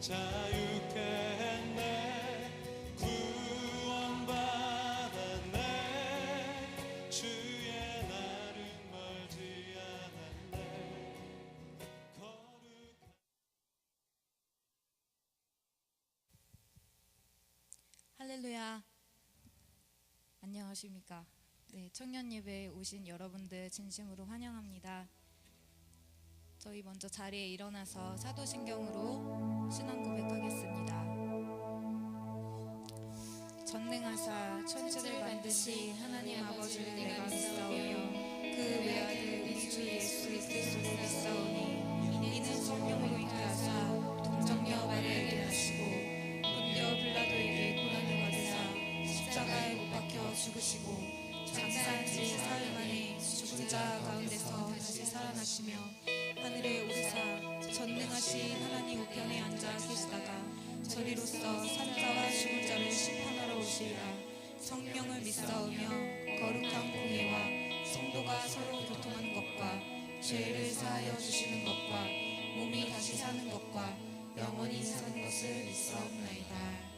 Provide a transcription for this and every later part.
자유케 했네. 구원받았네. 주의 날은 멀지 않았네. 할렐루야. 안녕하십니까. 네, 청년 예배에 오신 여러분들 진심으로 환영합니다. 저희 먼저 자리에 일어나서 사도신경으로 신앙 고백하겠습니다. 전능하사 천지를 만드신 하나님 아버지를 내가 믿사오며 그 외아들 우리 주 예수 그리스도를 믿사오니 이는 성령으로 잉태하사 동정녀 마리아에게 나시고 본디오 빌라도에게 고난을 받으사 십자가에 못 박혀 죽으시고 장사한 지 사흘 만에 죽은 자 가운데서 다시 살아나시며 하늘에 오르사 전능하신 하나님 우편에 앉아 계시다가 저리로서 산자와 죽은 자를 심판하러 오시리라. 성령을 믿사오며 거룩한 공예와 성도가 서로 교통하는 것과 죄를 사하여 주시는 것과 몸이 다시 사는 것과 영원히 사는 것을 믿사옵나이다.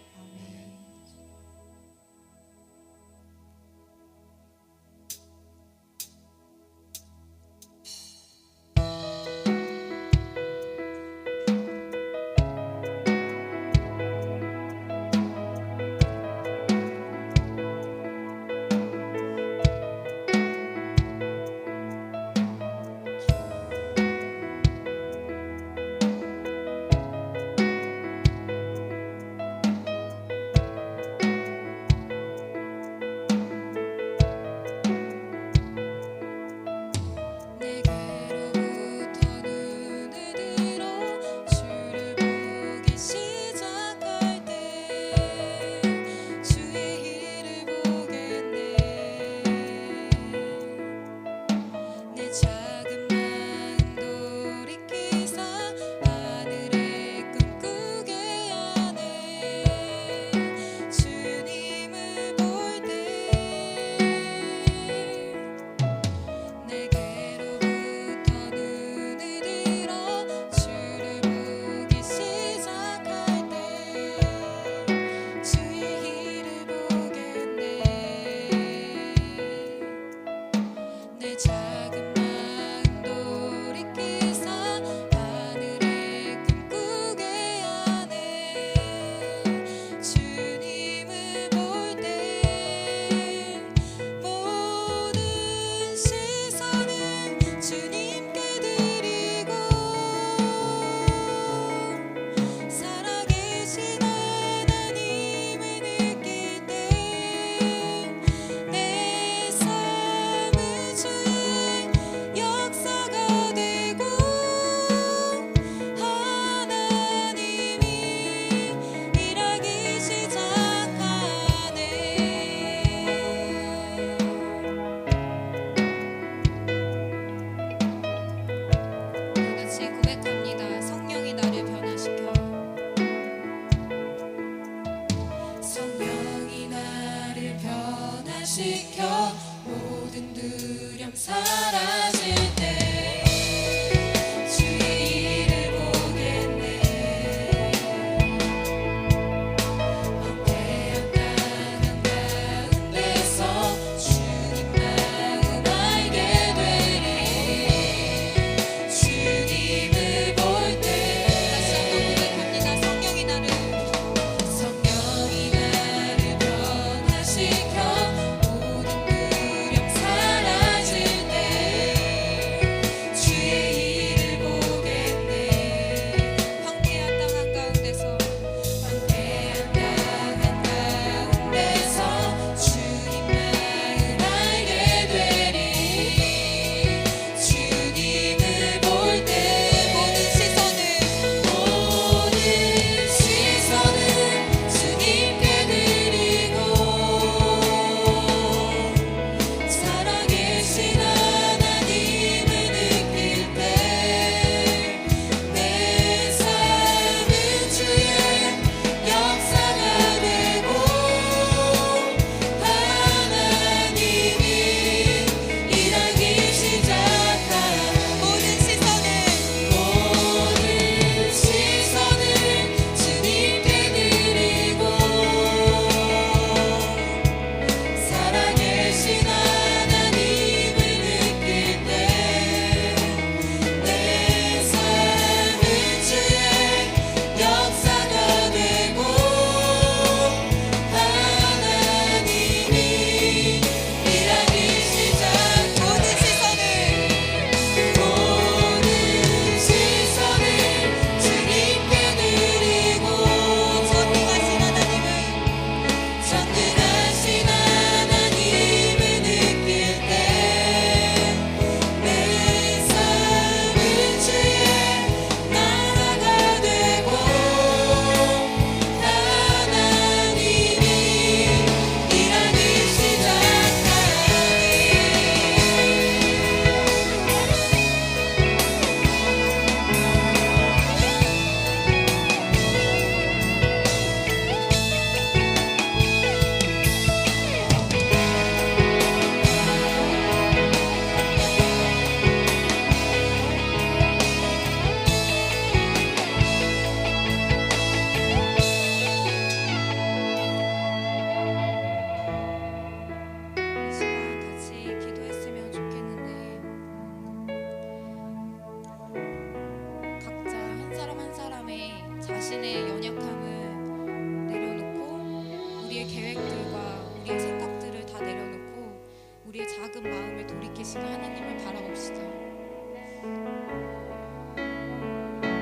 자신의 연약함을 내려놓고 우리의 계획들과 우리의 생각들을 다 내려놓고 우리의 작은 마음을 돌이키시는 하나님을 바라봅시다.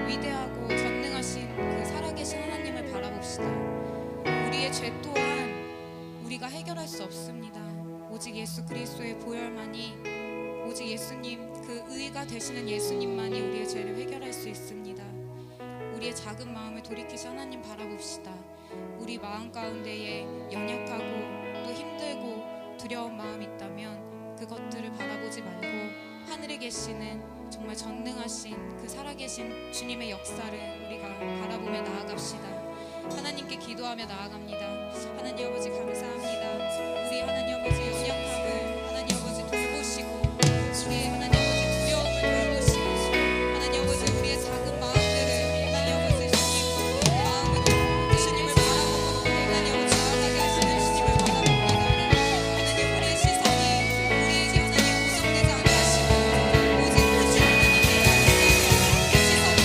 위대하고 전능하신 그 살아계신 하나님을 바라봅시다. 우리의 죄 또한 우리가 해결할 수 없습니다. 오직 예수 그리스도의 보혈만이, 오직 예수님, 그 의가 되시는 예수님만이 우리의 죄를 해결할 수 있습니다. 우리의 작은 마음을 돌이키시 하나님 바라봅시다. 우리 마음 가운데에 연약하고 또 힘들고 두려운 마음이 있다면 그것들을 바라보지 말고 하늘에 계시는 정말 전능하신 그 살아계신 주님의 역사를 우리가 바라보며 나아갑시다. 하나님께 기도하며 나아갑니다. 하나님 아버지 감사합니다. 우리 하나님 아버지 연약함을 하나님 아버지 돌보시고 우리의 하나님 아버지 두려움을 돌보시고 하나님 아버지 우리의 작은 마음들을 하나님 아버지 주님 마음으로 주님을 바라보고 하나님 아버지 나아가게 하시는 주님을 바라봅니다. 하나님 우리의 시선이 우리에게 하나님 고정되지 않게 하시고 오직 크신 하나님의 시선을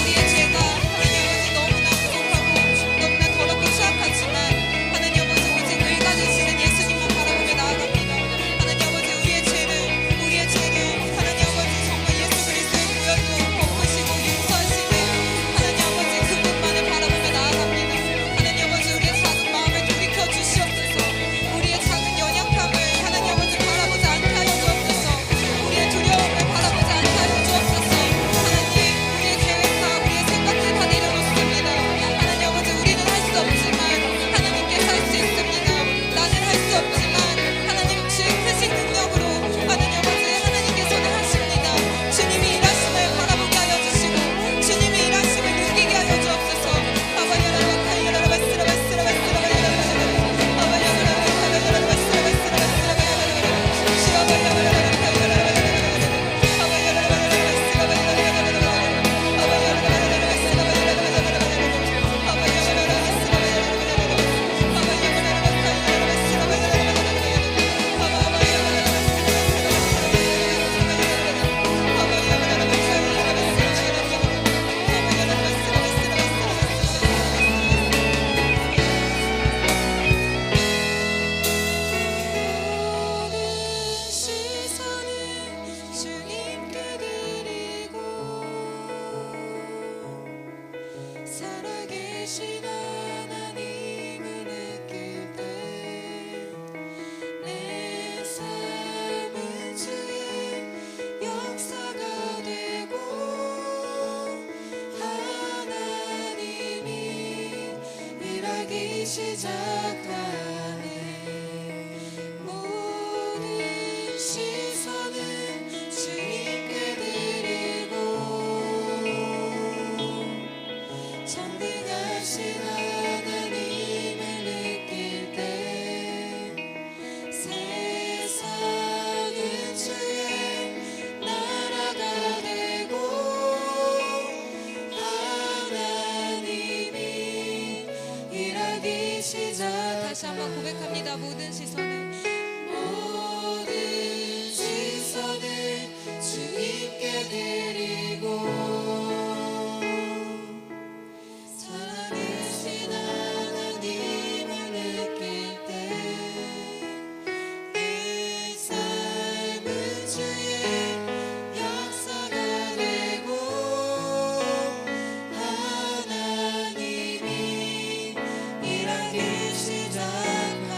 우리의 죄가 하나님 아버지 너무나 부족하고 너무나 더럽고 추악하지만 하나님 아버지 오직 의가 되시는 예수님만 바라보며 나아갑니다. 하나님 아버지 우리의 죄를 하나님 아버지 정말 예수 그리스도의 보혈로 덮으시고 용서하시는 하나님 아버지 그분만을 바라보며 나아갑니다. 하나님 아버지 우리의 작은 마음을 돌이켜 주시옵소서. 우리의 작은 연약함을 하나님 아버지 바라보지 않게 하여 주옵소서. 우리의 두려움을 바라보지 않게 하여 주옵소서. 하나님 우리의 계획과 우리의 생각들 다 내려놓습니다. 하나님 아버지 우리는 할 수 없지만 하나님께서 할 수 있습니다. 나는 할 수 없지만 하나님 주의 크신 능력으로 하나님 아버지 하나님께서는 하십니다. 주님이 일하심을 바라보게 하여 주시고 주님이 일하심을 느끼게 하여 주옵소서. 살아계신 하나님을 느낄 때 내 삶은 주의 역사가 되고 하나님이 일하기 시작하네. 모든 시선은 주님께 드리고 전능하신 하나님을 느낄 때 세상은 주의 나라가 되고 하나님이 일하기 시작. 다시 한번 고백합니다. 모든 시선은 주님께 드리고 살아계신 하나님을 느낄 때 내 삶은 주의 역사가 되고 하나님이 일하기 시작하네.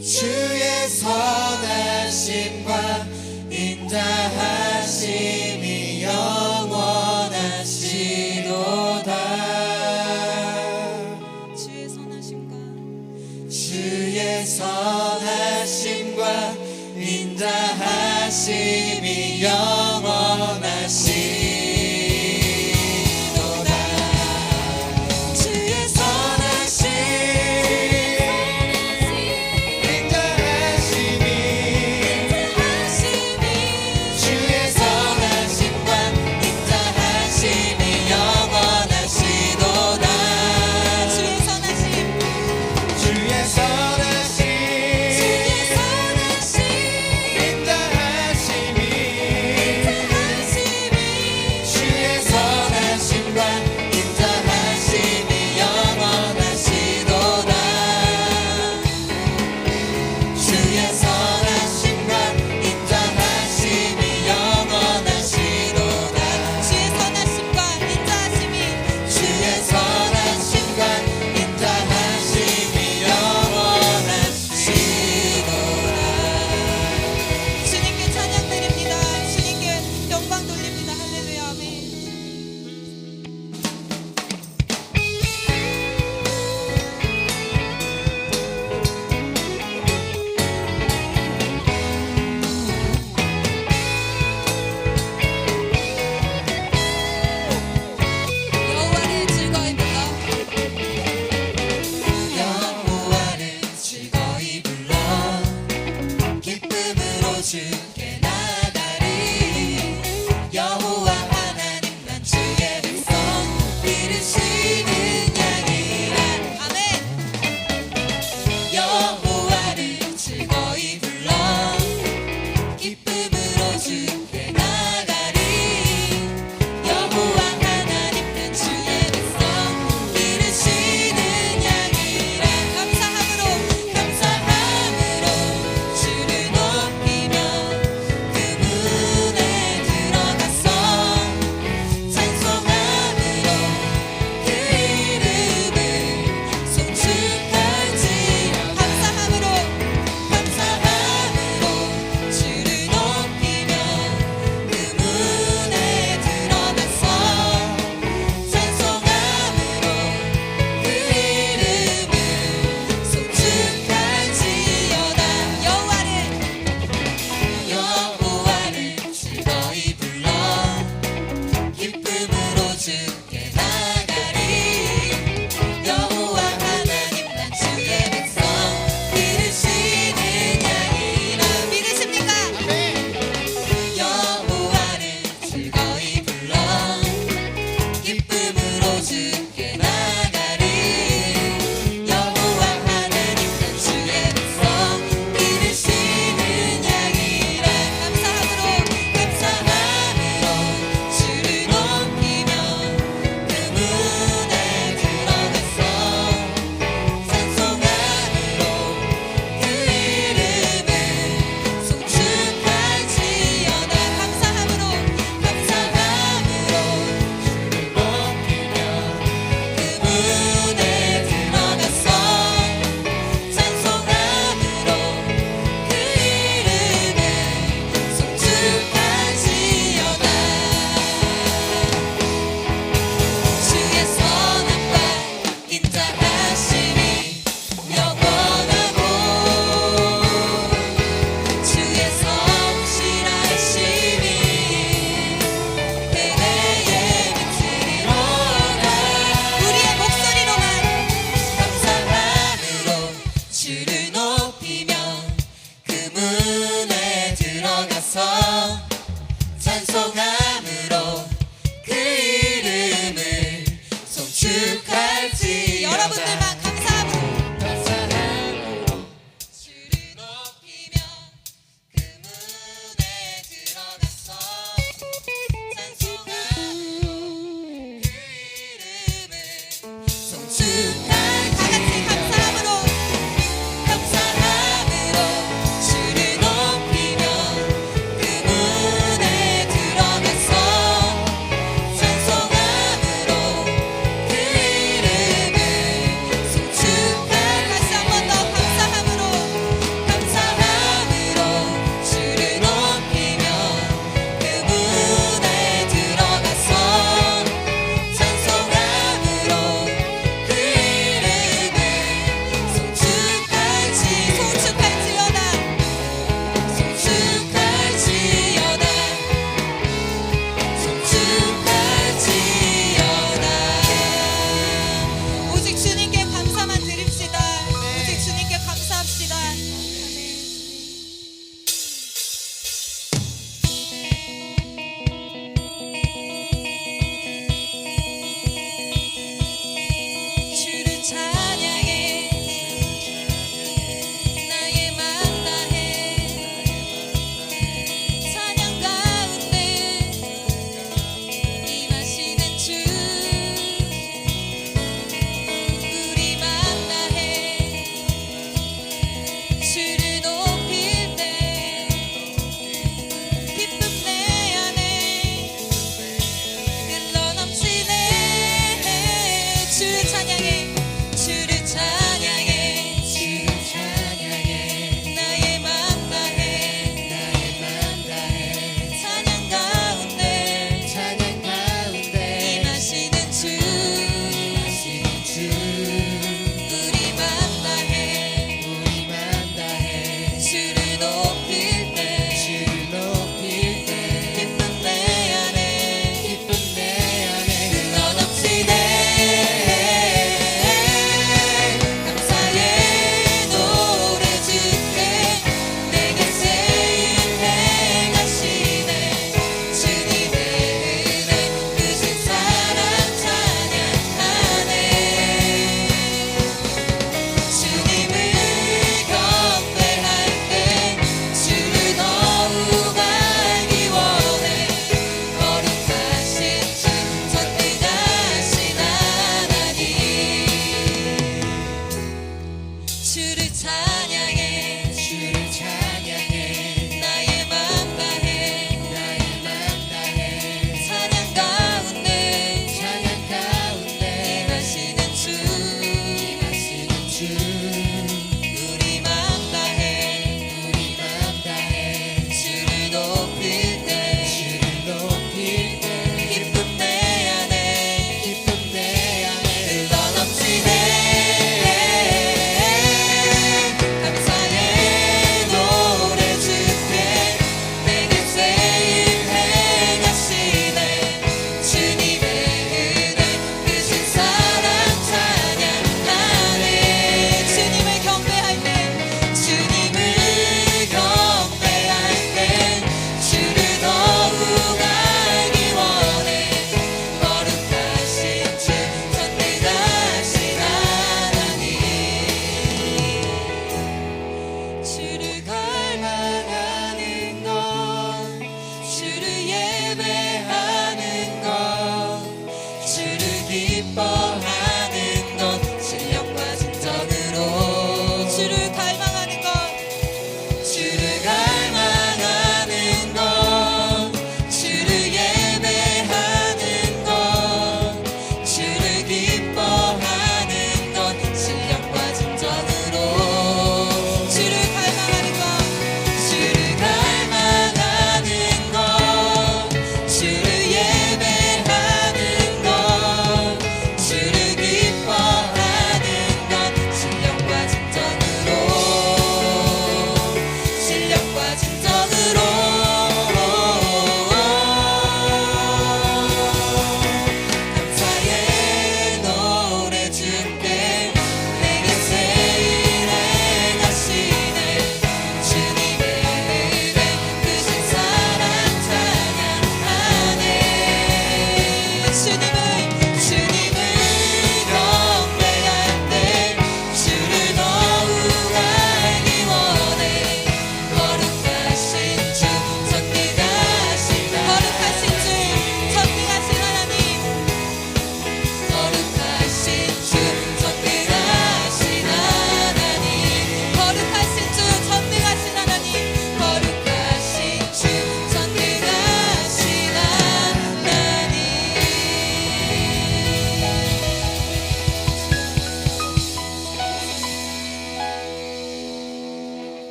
주의 선하심과 인자하심이 영원하시도다. 주의 선하심과 주의 선하심과 인자하심이 영원하시도다. 주의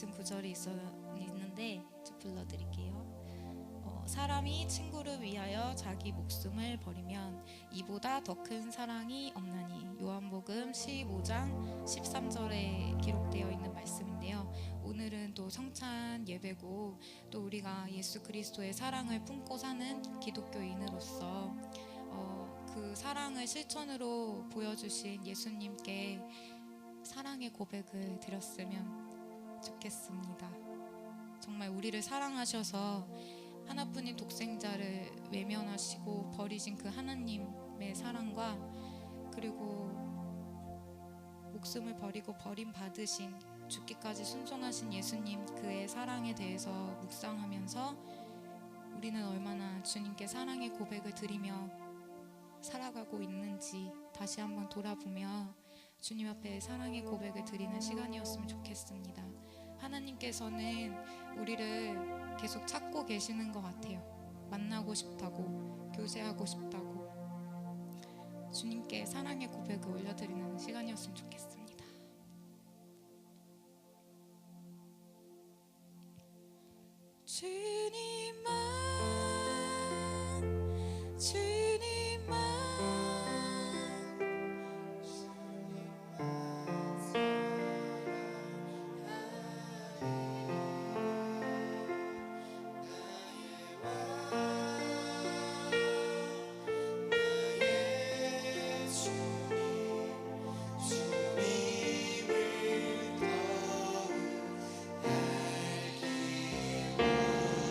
말씀 구절이 있는데 좀 불러드릴게요. 사람이 친구를 위하여 자기 목숨을 버리면 이보다 더 큰 사랑이 없나니. 요한복음 15장 13절에 기록되어 있는 말씀인데요. 오늘은 또 성찬 예배고 또 우리가 예수 그리스도의 사랑을 품고 사는 기독교인으로서 그 사랑을 실천으로 보여주신 예수님께 사랑의 고백을 드렸으면 좋겠습니다. 정말 우리를 사랑하셔서 하나뿐인 독생자를 외면하시고 버리신 그 하나님의 사랑과 그리고 목숨을 버리고 버림받으신 죽기까지 순종하신 예수님 그의 사랑에 대해서 묵상하면서 우리는 얼마나 주님께 사랑의 고백을 드리며 살아가고 있는지 다시 한번 돌아보며 주님 앞에 사랑의 고백을 드리는 시간이었으면 좋겠습니다. 하나님께서는 우리를 계속 찾고 계시는 것 같아요. 만나고 싶다고, 교제하고 싶다고. 주님께 사랑의 고백을 올려드리는 시간이었으면 좋겠습니다. 주님만, 주님만 주님을 더욱 알기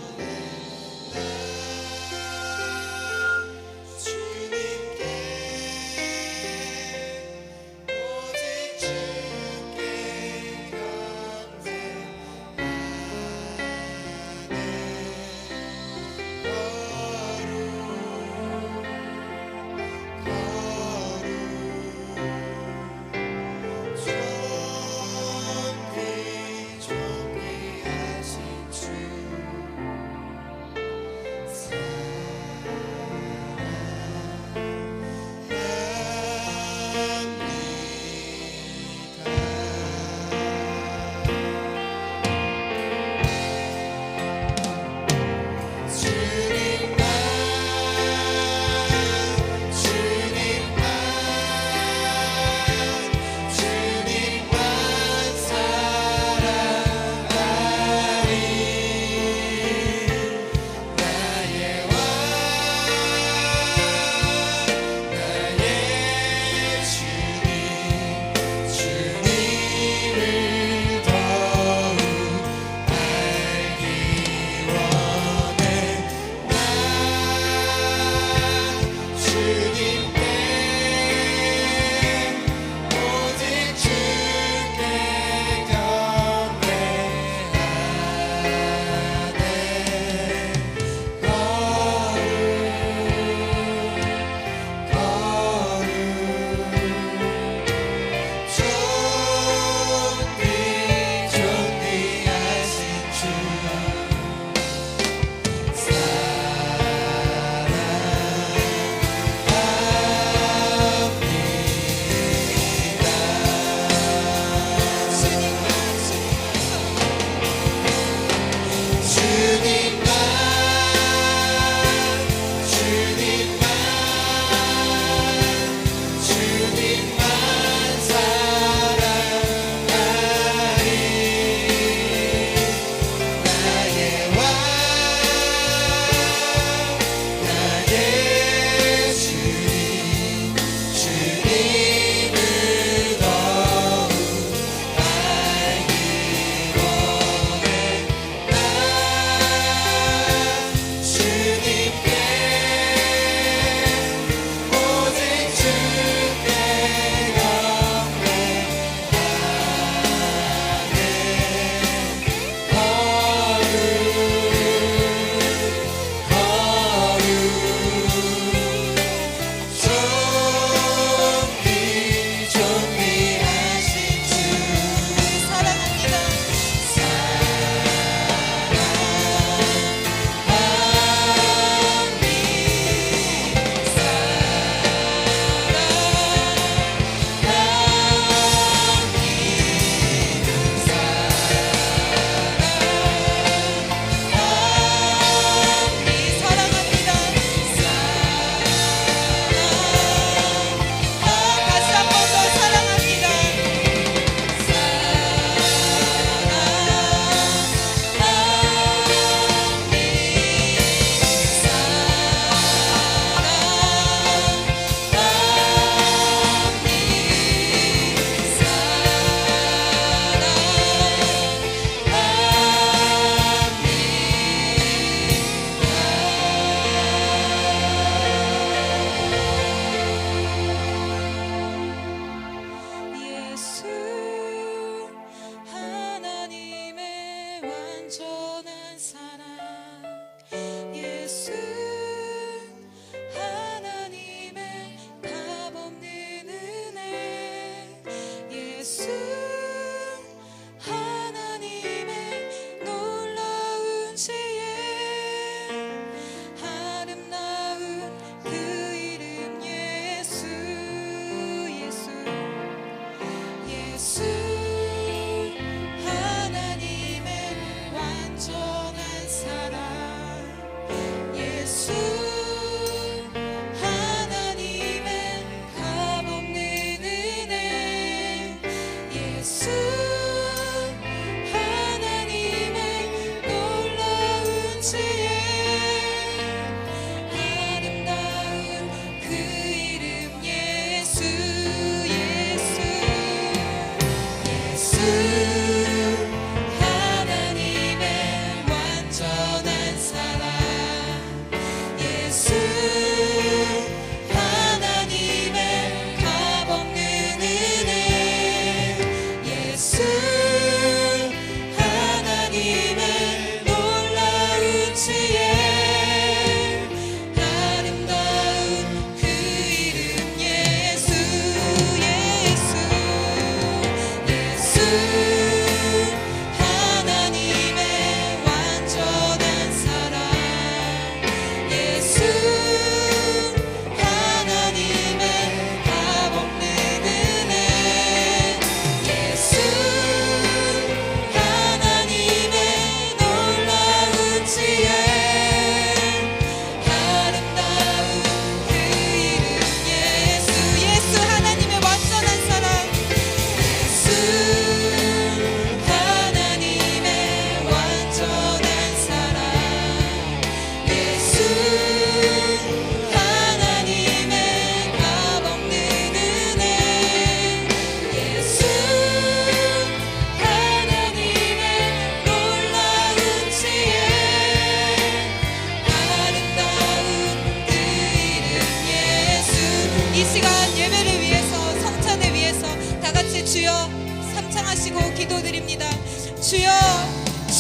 주여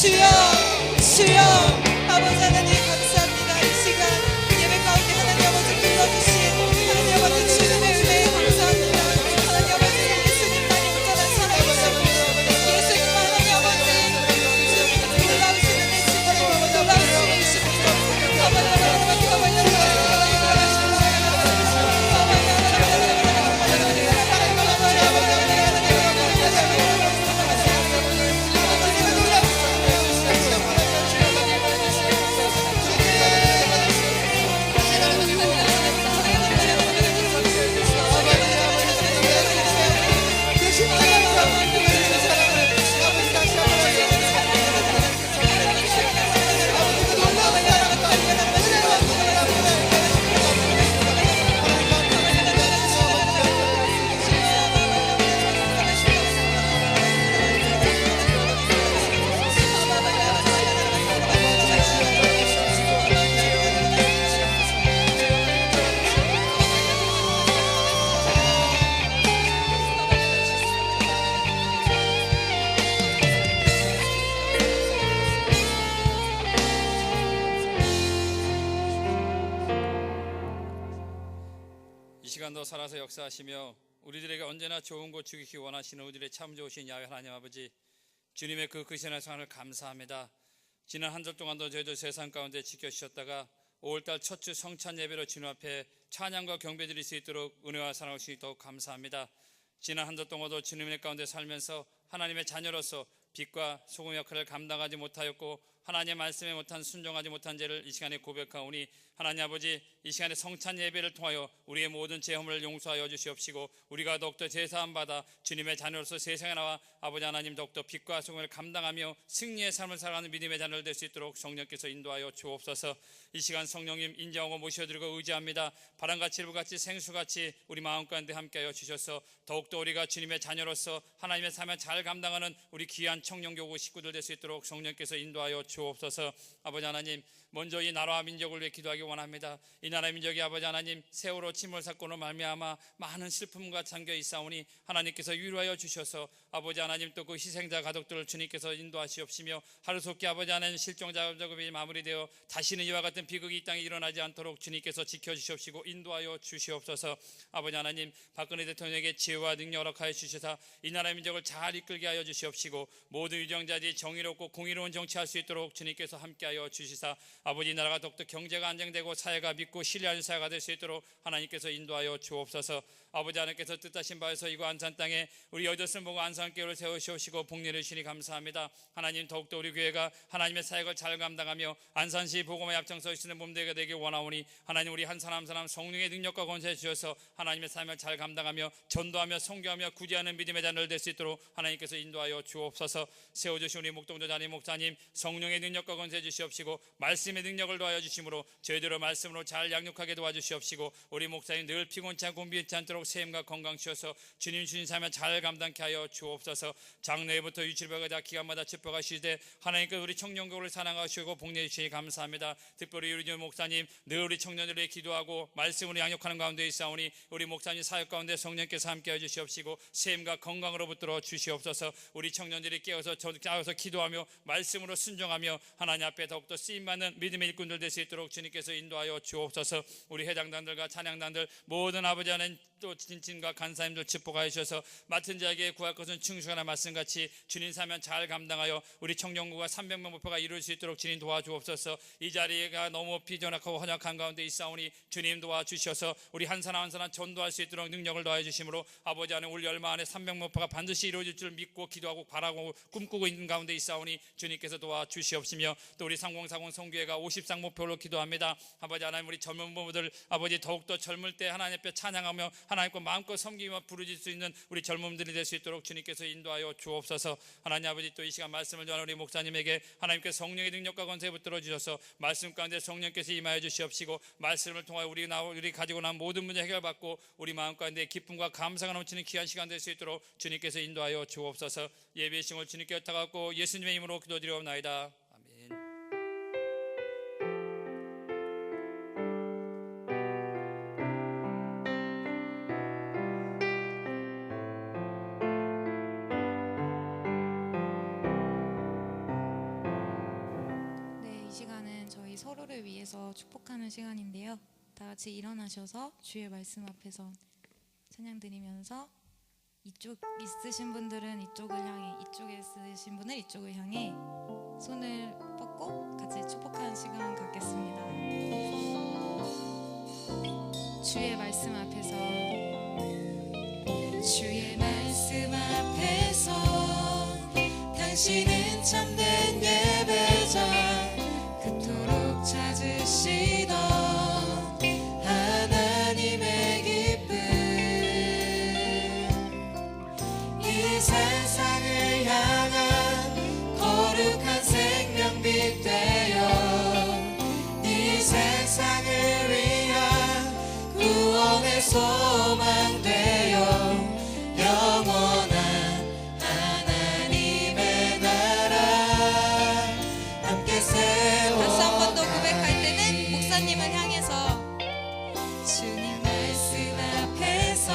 주여 주여. 아버지 하나님 감사합니다. 이 시간 예배 가운데 하나님 아버지 불러주신 하나님 아버지 주님의 은혜에 감사합니다. 하나님 아버지 예수님만이 온전한 사랑이시고 예수님만 하나님 아버지 놀라우신 은혜시고 놀라우신 이시고 시간도 살아서 역사하시며 우리들에게 언제나 좋은 것 주시기 원하시는 우리들의 참 좋으신 야훼 하나님 아버지, 주님의 그 크신 사랑을 감사합니다. 지난 한 달 동안도 저희들 세상 가운데 지켜주셨다가 5월달 첫 주 성찬 예배로 주님 앞에 찬양과 경배 드릴 수 있도록 은혜와 사랑을 주시니 더욱 감사합니다. 지난 한 달 동안도 주님의 가운데 살면서 하나님의 자녀로서 빛과 소금 역할을 감당하지 못하였고 하나님의 말씀에 못한 순종하지 못한 죄를 이 시간에 고백하오니 하나님 아버지, 이 시간에 성찬 예배를 통하여 우리의 모든 죄험을 용서하여 주시옵시고 우리가 더욱더 제사함 받아 주님의 자녀로서 세상에 나와 아버지 하나님 더욱더 빛과 소금을 감당하며 승리의 삶을 살아가는 믿음의 자녀를 될 수 있도록 성령께서 인도하여 주옵소서. 이 시간 성령님 인정하고 모셔드리고 의지합니다. 바람같이 일부같이 생수같이 우리 마음 가운데 함께하여 주셔서 더욱더 우리가 주님의 자녀로서 하나님의 삶을 잘 감당하는 우리 귀한 청년교구 식구들 될 수 있도록 성령께서 인도하여 주옵소서. 아버지 하나님, 먼저 이 나라와 민족을 위해 기도하기 원합니다. 이 나라 민족이 아버지 하나님 세월호 침몰 사건으로 말미암아 많은 슬픔과 잠겨 있사오니 하나님께서 위로하여 주셔서 아버지 하나님 또 그 희생자 가족들을 주님께서 인도하시옵시며 하루속히 아버지 하나님 실종자 작업이 마무리되어 다시는 이와 같은 비극이 이 땅에 일어나지 않도록 주님께서 지켜주시옵시고 인도하여 주시옵소서. 아버지 하나님, 박근혜 대통령에게 지혜와 능력 허락하여 주시사 이 나라 민족을 잘 이끌게 하여 주시옵시고 모든 유정자들이 정의롭고 공의로운 정치할 수 있도록 주님께서 함께하여 주시사 아버지, 나라가 더욱더 경제가 안정되고 사회가 믿고 신뢰하는 사회가 될 수 있도록 하나님께서 인도하여 주옵소서. 아버지 하나님께서 뜻하신 바에서 이곳 안산 땅에 우리 여덟을 보고 안산교회를 세우시옵시고 복리를 주시니 감사합니다. 하나님, 더욱더 우리 교회가 하나님의 사역을 잘 감당하며 안산시 복음의 약정서 쓰는 몸되게 되길 원하오니 하나님, 우리 한 사람 한 사람 성령의 능력과 권세 주셔서 하나님의 삶을 잘 감당하며 전도하며 선교하며 구제하는 믿음의 자녀를 될 수 있도록 하나님께서 인도하여 주옵소서. 세워주신 우리 목동도 담임 목사님 성령의 능력과 권세 주시옵시고 말씀의 능력을 도와여 주심으로 저희들을 말씀으로 잘 양육하게 도와주시옵시고 우리 목사님 늘 피곤치 않고 미치 않도록 세임과 건강 주셔서 주님 주신 삶을 잘 감당케 하여 주옵소서. 장래부터 유치부가 기간마다 집회가시되 하나님께서 우리 청년교를 사랑하시고 복내해 주시니 감사합니다. 특별히 우리 목사님 늘 우리 청년들을 위해 기도하고 말씀으로 양육하는 가운데 있사오니 우리 목사님 사역 가운데 성령께서 함께해 주시옵시고 세임과 건강으로 붙들어 주시옵소서. 우리 청년들이 깨어서 기도하며 말씀으로 순종하며 하나님 앞에 더욱더 쓰임받는 믿음의 일꾼들 될 수 있도록 주님께서 인도하여 주옵소서. 우리 회장단들과 찬양단들 모든 아버지 하나님 또 진친과 간사님들 축복하여 주셔서 맡은 자에게 구할 것은 충성하나 말씀같이 주님 사면 잘 감당하여 우리 청년구가 300명 목표가 이룰 수 있도록 주님 도와주옵소서. 이 자리가 너무 비전하고 헌약한 가운데 있사오니 주님 도와주셔서 우리 한 사람 한 사람 전도할 수 있도록 능력을 더하여 주심으로 아버지 안에 우리 얼마 안에 300명 목표가 반드시 이루어질 줄 믿고 기도하고 바라고 꿈꾸고 있는 가운데 있사오니 주님께서 도와주시옵시며 또 우리 3040 성교회가 50상 목표로 기도합니다. 아버지 하나님, 우리 젊은 부부들 아버지 더욱더 젊을 때 하나님 앞에 찬양하며 하나님과 마음껏 섬기며 부르질 수 있는 우리 젊음들이 될 수 있도록 주님께서 인도하여 주옵소서. 하나님 아버지, 또 이 시간 말씀을 전하는 우리 목사님에게 하나님께서 성령의 능력과 권세 붙들어 주셔서 말씀 가운데 성령께서 임하여 주시옵시고 말씀을 통하여 우리 가지고 난 모든 문제 해결받고 우리 마음 가운데 기쁨과 감사가 넘치는 귀한 시간 될 수 있도록 주님께서 인도하여 주옵소서. 예배의 신을 주님께 흩어갖고 예수님의 이름으로 기도드리옵나이다. 아멘. 서로를 위해서 축복하는 시간인데요. 다 같이 일어나셔서 주의 말씀 앞에서 찬양 드리면서 이쪽 있으신 분들은 이쪽을 향해, 이쪽에 있으신 분은 이쪽을 향해 손을 뻗고 같이 축복하는 시간 갖겠습니다. 주의 말씀 앞에서, 주의 말씀 앞에서 당신은 참된 예배자, 그토록 찾으시던 하나님의 기쁨, 이 세상을 향한 거룩한 생명빛 되어 이 세상을 위한 구원의 소망 되어 영원한 하나님의 나라 함께 세워. 다시 한 번 더 고백할 때는 목사님을 향해서, 주님 말씀 앞에서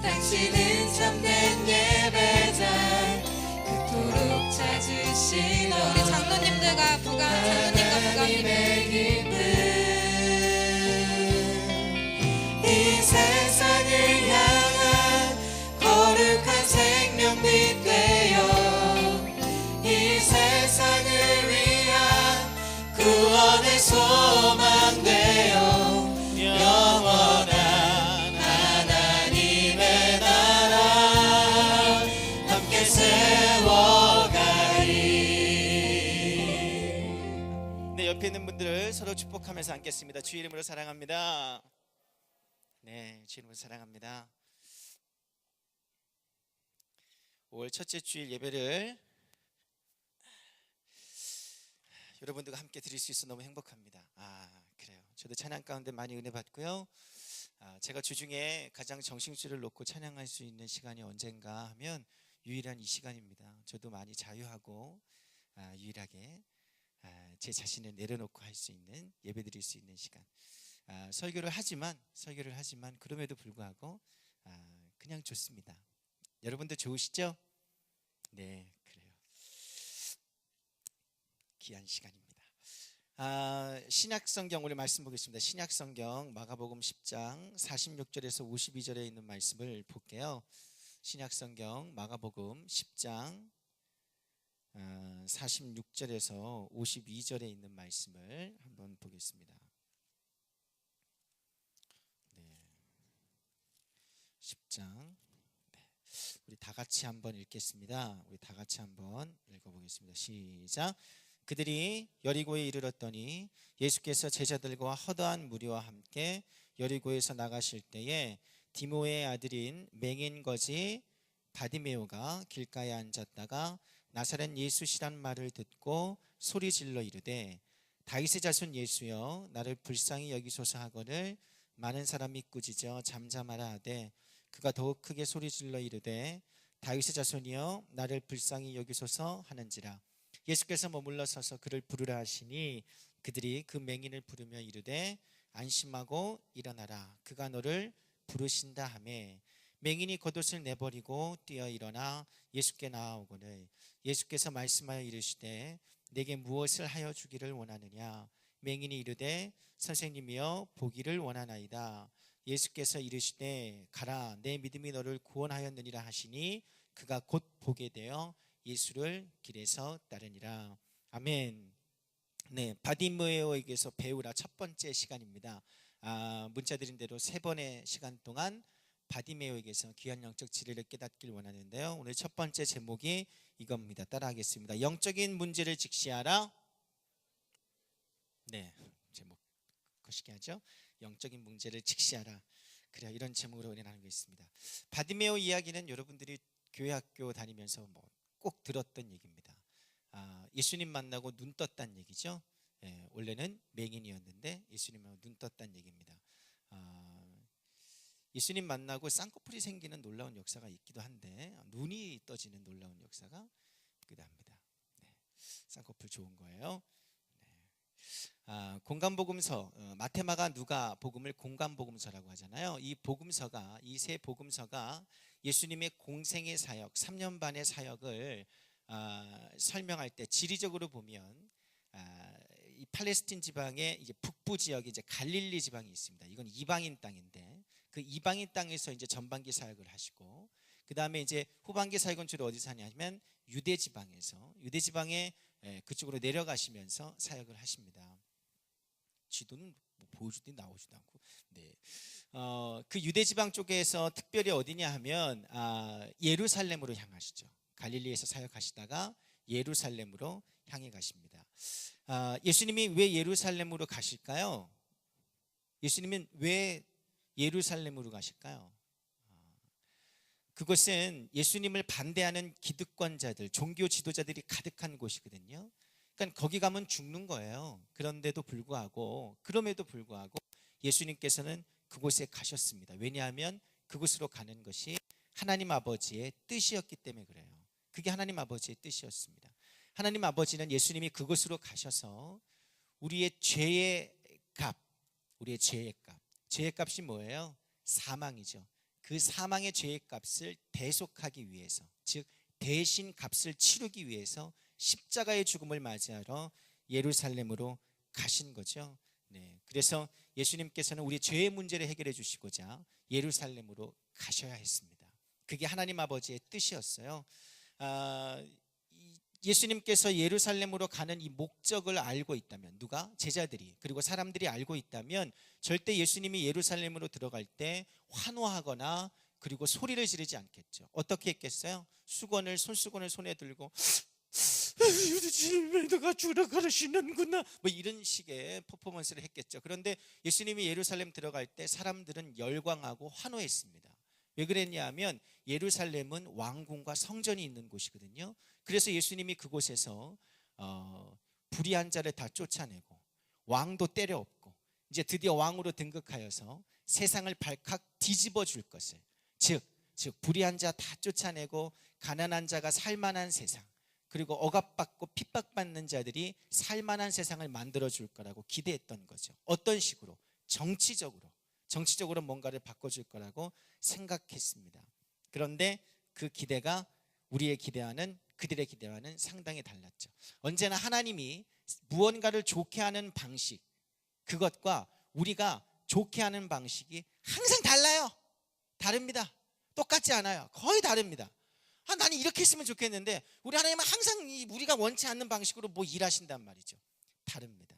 당신은 참된 예배자, 그토록 찾으시던 우리 장로님과 부관님의 기쁨, 이 세상을 향한 거룩한 생명빛 되어 이 세상을 위한 구원의 소망 되어 영원한 하나님의 나라 함께 세워가리. 네, 옆에 있는 분들을 서로 축복하면서 앉겠습니다. 주의 이름으로 사랑합니다. 네, 주의 이름으로 사랑합니다. 5월 첫째 주일 예배를 여러분들과 함께 드릴 수 있어 너무 행복합니다. 그래요. 저도 찬양 가운데 많이 은혜 받고요. 제가 주중에 가장 정신줄을 놓고 찬양할 수 있는 시간이 언젠가 하면 유일한 이 시간입니다. 저도 많이 자유하고 유일하게 제 자신을 내려놓고 할 수 있는, 예배 드릴 수 있는 시간. 설교를 하지만 그럼에도 불구하고 그냥 좋습니다. 여러분들 좋으시죠? 네, 그래요. 귀한 시간입니다. 신약성경 오늘 말씀 보겠습니다. 신약성경 마가복음 10장 46절에서 52절에 있는 말씀을 볼게요. 신약성경 마가복음 10장 46절에서 52절에 있는 말씀을 한번 보겠습니다. 네, 10장. 우리 다 같이 한번 읽겠습니다. 우리 다 같이 한번 읽어보겠습니다. 시작. 그들이 여리고에 이르렀더니 예수께서 제자들과 허다한 무리와 함께 여리고에서 나가실 때에 디모의 아들인 맹인 거지 바디메오가 길가에 앉았다가 나사렛 예수시란 말을 듣고 소리질러 이르되 다윗의 자손 예수여 나를 불쌍히 여기소서 하거늘 많은 사람이 꾸짖어 잠잠하라 하되 그가 더욱 크게 소리질러 이르되 다윗의 자손이여 나를 불쌍히 여기소서 하는지라. 예수께서 머물러 서서 그를 부르라 하시니 그들이 그 맹인을 부르며 이르되 안심하고 일어나라 그가 너를 부르신다 하매 맹인이 겉옷을 내버리고 뛰어 일어나 예수께 나아오거늘 예수께서 말씀하여 이르시되 내게 무엇을 하여 주기를 원하느냐. 맹인이 이르되 선생님이여 보기를 원하나이다. 예수께서 이르시되 가라 내 믿음이 너를 구원하였느니라 하시니 그가 곧 보게 되어 예수를 길에서 따르니라. 아멘. 네, 바디메오에게서 배우라 첫 번째 시간입니다. 문자 드린 대로 3번의 시간 동안 바디메오에게서 귀한 영적 지혜를 깨닫길 원하는데요. 오늘 첫 번째 제목이 이겁니다. 따라하겠습니다. 영적인 문제를 직시하라. 네, 제목 거시기 하죠. 영적인 문제를 직시하라. 그래, 이런 제목으로 은혜 나누고 있습니다. 바디메오 이야기는 여러분들이 교회 학교 다니면서 꼭 들었던 얘기입니다. 예수님 만나고 눈 떴다는 얘기죠. 원래는 맹인이었는데 예수님하고 눈 떴다는 얘기입니다. 예수님 만나고 쌍꺼풀이 생기는 놀라운 역사가 있기도 한데 눈이 떠지는 놀라운 역사가 있기도 합니다. 네, 쌍꺼풀 좋은 거예요. 공간복음서 마테마가 누가 복음을 공간복음서라고 하잖아요. 이 복음서가 이 세 복음서가 예수님의 공생의 사역 3년 반의 사역을 설명할 때 지리적으로 보면 이 팔레스틴 지방의 이제 북부 지역에 이제 갈릴리 지방이 있습니다. 이건 이방인 땅인데 그 이방인 땅에서 이제 전반기 사역을 하시고 그 다음에 이제 후반기 사역은 주로 어디서 하냐면 유대 지방에 그쪽으로 내려가시면서 사역을 하십니다. 지도는 뭐 보여주더니 나오지도 않고. 네. 그 유대 지방 쪽에서 특별히 어디냐 하면 예루살렘으로 향하시죠. 갈릴리에서 사역하시다가 예루살렘으로 향해 가십니다. 예수님이 왜 예루살렘으로 가실까요? 예수님은 왜 예루살렘으로 가실까요? 그것은 예수님을 반대하는 기득권자들, 종교 지도자들이 가득한 곳이거든요. 그러니까 거기 가면 죽는 거예요. 그럼에도 불구하고 예수님께서는 그곳에 가셨습니다. 왜냐하면 그곳으로 가는 것이 하나님 아버지의 뜻이었기 때문에 그래요. 그게 하나님 아버지의 뜻이었습니다. 하나님 아버지는 예수님이 그곳으로 가셔서 우리의 죄의 값이 뭐예요? 사망이죠. 그 사망의 죄의 값을 대속하기 위해서, 즉 대신 값을 치르기 위해서 십자가의 죽음을 맞이하러 예루살렘으로 가신 거죠. 네, 그래서 예수님께서는 우리 죄의 문제를 해결해 주시고자 예루살렘으로 가셔야 했습니다. 그게 하나님 아버지의 뜻이었어요. 예수님께서 예루살렘으로 가는 이 목적을 알고 있다면, 누가? 제자들이, 그리고 사람들이 알고 있다면 절대 예수님이 예루살렘으로 들어갈 때 환호하거나 그리고 소리를 지르지 않겠죠. 어떻게 했겠어요? 손수건을 손에 들고 너가 주라 그러시는구나 뭐 이런 식의 퍼포먼스를 했겠죠. 그런데 예수님이 예루살렘 들어갈 때 사람들은 열광하고 환호했습니다. 왜 그랬냐면 예루살렘은 왕궁과 성전이 있는 곳이거든요. 그래서 예수님이 그곳에서 불의한 자를 다 쫓아내고 왕도 때려엎고 이제 드디어 왕으로 등극하여서 세상을 발칵 뒤집어 줄 것을, 즉 불의한 자 다 쫓아내고 가난한 자가 살만한 세상, 그리고 억압받고 핍박받는 자들이 살만한 세상을 만들어 줄 거라고 기대했던 거죠. 어떤 식으로? 정치적으로 뭔가를 바꿔줄 거라고 생각했습니다. 그런데 그 기대가 그들의 기대와는 상당히 달랐죠. 언제나 하나님이 무언가를 좋게 하는 방식, 그것과 우리가 좋게 하는 방식이 항상 다릅니다. 똑같지 않아요. 거의 다릅니다. 나는 이렇게 했으면 좋겠는데 우리 하나님은 항상 우리가 원치 않는 방식으로 일하신단 말이죠. 다릅니다.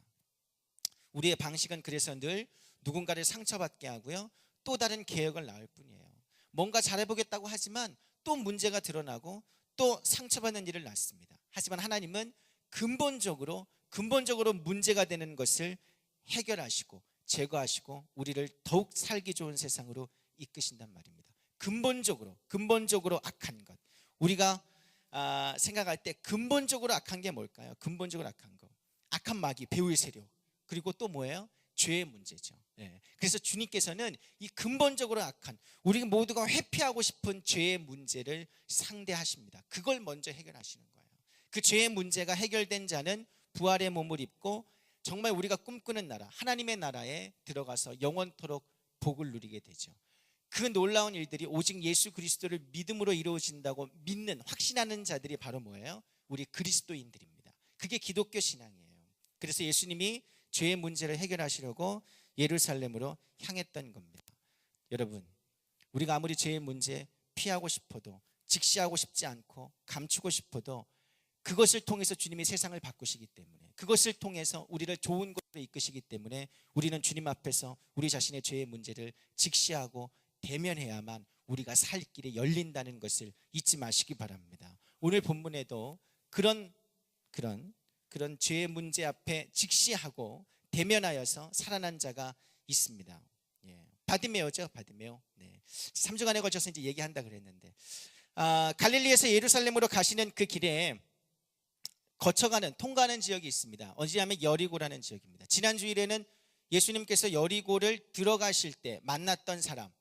우리의 방식은 그래서 늘 누군가를 상처받게 하고요, 또 다른 계획을 낳을 뿐이에요. 뭔가 잘해보겠다고 하지만 또 문제가 드러나고 또 상처받는 일을 낳습니다. 하지만 하나님은 근본적으로 문제가 되는 것을 해결하시고 제거하시고 우리를 더욱 살기 좋은 세상으로 이끄신단 말입니다. 근본적으로 악한 것, 우리가 생각할 때 근본적으로 악한 게 뭘까요? 근본적으로 악한 거, 악한 마귀, 배후의 세력, 그리고 또 뭐예요? 죄의 문제죠. 그래서 주님께서는 이 근본적으로 악한, 우리 모두가 회피하고 싶은 죄의 문제를 상대하십니다. 그걸 먼저 해결하시는 거예요. 그 죄의 문제가 해결된 자는 부활의 몸을 입고 정말 우리가 꿈꾸는 나라, 하나님의 나라에 들어가서 영원토록 복을 누리게 되죠. 그 놀라운 일들이 오직 예수 그리스도를 믿음으로 이루어진다고 확신하는 자들이 바로 뭐예요? 우리 그리스도인들입니다. 그게 기독교 신앙이에요. 그래서 예수님이 죄의 문제를 해결하시려고 예루살렘으로 향했던 겁니다. 여러분, 우리가 아무리 죄의 문제 피하고 싶어도, 직시하고 싶지 않고 감추고 싶어도 그것을 통해서 주님이 세상을 바꾸시기 때문에, 그것을 통해서 우리를 좋은 곳으로 이끄시기 때문에 우리는 주님 앞에서 우리 자신의 죄의 문제를 직시하고 대면해야만 우리가 살 길이 열린다는 것을 잊지 마시기 바랍니다. 오늘 본문에도 그런 죄의 문제 앞에 직시하고 대면하여서 살아난 자가 있습니다. 바디메오죠, 바디메오. 3주간에 걸쳐서 이제 얘기한다 그랬는데, 갈릴리에서 예루살렘으로 가시는 그 길에 통과하는 지역이 있습니다. 어디냐면 여리고라는 지역입니다. 지난 주일에는 예수님께서 여리고를 들어가실 때 만났던 사람,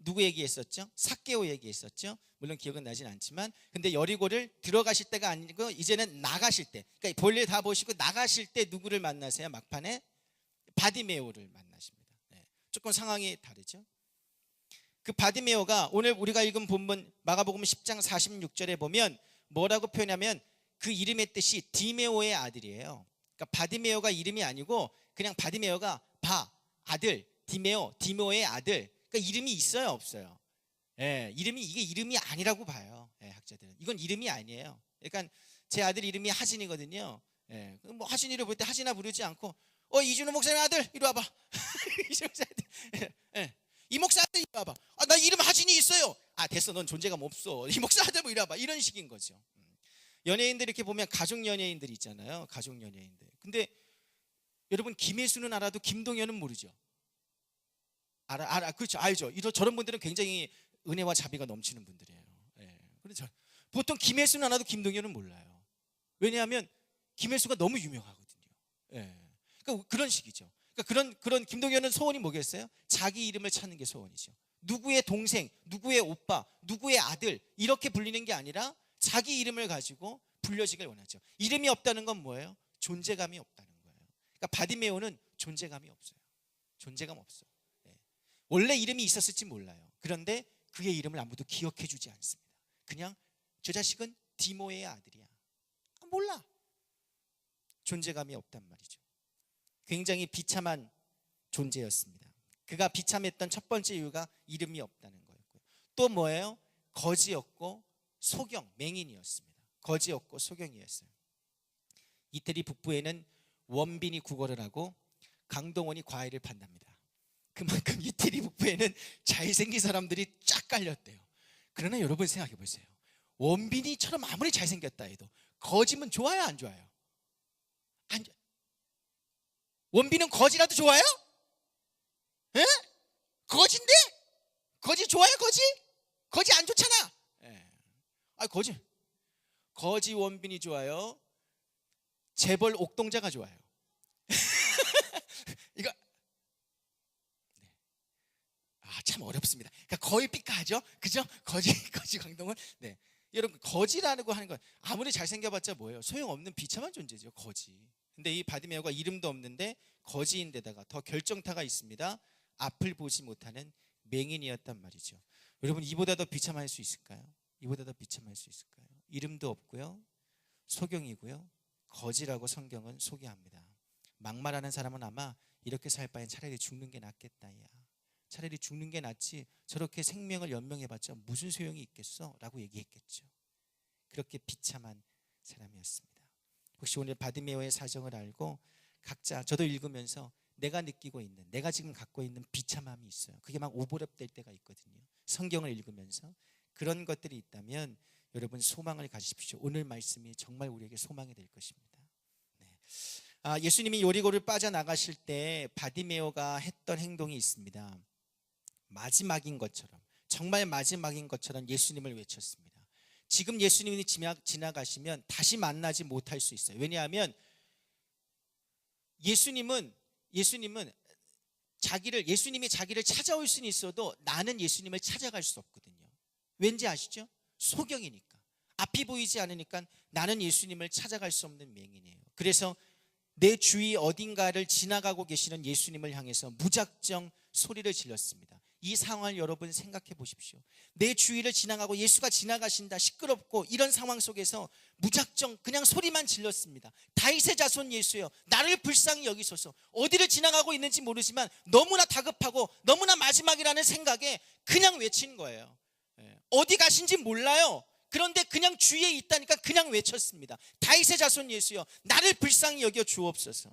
누구 얘기했었죠? 삭개오 얘기했었죠. 물론 기억은 나진 않지만, 근데 여리고를 들어가실 때가 아니고 이제는 나가실 때, 그러니까 볼일 다 보시고 나가실 때 누구를 만나세요? 막판에 바디메오를 만나십니다. 조금 상황이 다르죠. 그 바디메오가 오늘 우리가 읽은 본문 마가복음 10장 46절에 보면 뭐라고 표현하면 그 이름의 뜻이 디메오의 아들이에요. 그러니까 바디메오가 이름이 아니고 그냥 바디메오가 아들, 디모의 아들. 그러니까 이름이 있어요, 없어요? 예, 이게 이름이 아니라고 봐요. 예, 학자들은. 이건 이름이 아니에요. 그러니까 제 아들 이름이 하진이거든요. 예, 뭐 하진이를 볼 때 하진아 부르지 않고 이준호 목사님 아들 이리 와봐. 이준호 목사 아들. 예, 이 목사 아들 이리 와봐. 나 이름 하진이 있어요. 됐어, 넌 존재감 없어. 이 목사 아들 뭐 이리 와봐. 이런 식인 거죠. 연예인들 이렇게 보면 가족 연예인들 있잖아요. 가족 연예인들. 근데 여러분 김혜수는 알아도 김동현은 모르죠. 그렇죠, 알죠. 저런 분들은 굉장히 은혜와 자비가 넘치는 분들이에요. 예. 그렇죠. 보통 김혜수는 알아도 김동현은 몰라요. 왜냐하면 김혜수가 너무 유명하거든요. 예. 그러니까 그런 식이죠. 그러니까 그런 김동현은 소원이 뭐겠어요? 자기 이름을 찾는 게 소원이죠. 누구의 동생, 누구의 오빠, 누구의 아들 이렇게 불리는 게 아니라 자기 이름을 가지고 불려지길 원하죠. 이름이 없다는 건 뭐예요? 존재감이 없다는 거예요. 그러니까 바디메오는 존재감이 없어요. 존재감 없어. 예. 원래 이름이 있었을지 몰라요. 그런데 그의 이름을 아무도 기억해 주지 않습니다. 그냥 저 자식은 디모의 아들이야. 몰라. 존재감이 없단 말이죠. 굉장히 비참한 존재였습니다. 그가 비참했던 첫 번째 이유가 이름이 없다는 거였고요. 또 뭐예요? 거지였고 소경, 맹인이었습니다. 거지였고 소경이었어요. 이태리 북부에는 원빈이 구걸을 하고 강동원이 과일을 판답니다. 그만큼 이태리 북부에는 잘생긴 사람들이 쫙 깔렸대요. 그러나 여러분 생각해 보세요. 원빈이처럼 아무리 잘생겼다 해도 거지면 좋아요, 안 좋아요? 안 좋아요. 원빈은 거지라도 좋아요? 에? 거지인데? 거지 좋아요, 거지? 거지 안 좋잖아. 예. 거지 원빈이 좋아요. 재벌 옥동자가 좋아요. 이거 참 어렵습니다. 그러니까 거의 삐까하죠, 그죠? 거지 강동원. 네, 여러분 거지라고 하는 건 아무리 잘생겨봤자 뭐예요? 소용없는 비참한 존재죠, 거지. 근데 이 바디메오가 이름도 없는데 거지인데다가 더 결정타가 있습니다. 앞을 보지 못하는 맹인이었단 말이죠. 여러분 이보다 더 비참할 수 있을까요? 이보다 더 비참할 수 있을까요? 이름도 없고요, 소경이고요, 거지라고 성경은 소개합니다. 막말하는 사람은 아마 이렇게 살 바엔 차라리 죽는 게 낫겠다. 야, 차라리 죽는 게 낫지 저렇게 생명을 연명해봤자 무슨 소용이 있겠어? 라고 얘기했겠죠. 그렇게 비참한 사람이었습니다. 혹시 오늘 바디메오의 사정을 알고 각자, 저도 읽으면서 내가 느끼고 있는, 내가 지금 갖고 있는 비참함이 있어요. 그게 막 오버랩될 때가 있거든요. 성경을 읽으면서 그런 것들이 있다면 여러분 소망을 가지십시오. 오늘 말씀이 정말 우리에게 소망이 될 것입니다. 네. 예수님이 요리고를 빠져나가실 때 바디메오가 했던 행동이 있습니다. 마지막인 것처럼, 정말 마지막인 것처럼 예수님을 외쳤습니다. 지금 예수님이 지나가시면 다시 만나지 못할 수 있어요. 왜냐하면 예수님이 자기를 찾아올 수는 있어도 나는 예수님을 찾아갈 수 없거든요. 왠지 아시죠? 소경이니까, 앞이 보이지 않으니까 나는 예수님을 찾아갈 수 없는 맹인이에요. 그래서 내 주위 어딘가를 지나가고 계시는 예수님을 향해서 무작정 소리를 질렀습니다. 이 상황을 여러분 생각해 보십시오. 내 주위를 지나가고 예수가 지나가신다, 시끄럽고 이런 상황 속에서 무작정 그냥 소리만 질렀습니다. 다윗의 자손 예수여, 나를 불쌍히 여기소서. 어디를 지나가고 있는지 모르지만 너무나 다급하고 너무나 마지막이라는 생각에 그냥 외친 거예요. 어디 가신지 몰라요. 그런데 그냥 주위에 있다니까 그냥 외쳤습니다. 다윗의 자손 예수여, 나를 불쌍히 여겨 주옵소서.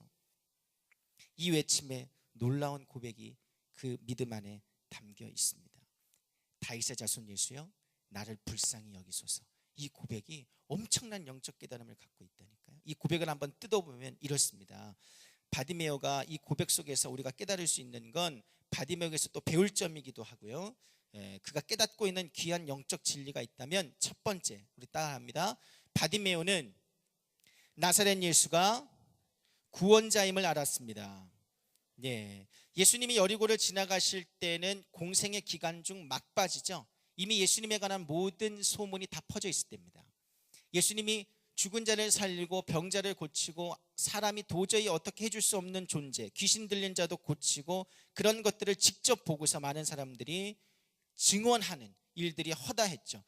이 외침에 놀라운 고백이 그 믿음 안에 담겨 있습니다. 다윗의 자손 예수여, 나를 불쌍히 여기소서. 이 고백이 엄청난 영적 깨달음을 갖고 있다니까요. 이 고백을 한번 뜯어보면 이렇습니다. 바디메오가 이 고백 속에서 우리가 깨달을 수 있는 건 바디메오에서 또 배울 점이기도 하고요. 그가 깨닫고 있는 귀한 영적 진리가 있다면 첫 번째, 우리 따라합니다. 바디메오는 나사렛 예수가 구원자임을 알았습니다. 예수님이 여리고를 지나가실 때는 공생의 기간 중 막바지죠. 이미 예수님에 관한 모든 소문이 다 퍼져 있을 때입니다. 예수님이 죽은 자를 살리고 병자를 고치고 사람이 도저히 어떻게 해줄 수 없는 존재, 귀신 들린 자도 고치고 그런 것들을 직접 보고서 많은 사람들이 증언하는 일들이 허다했죠.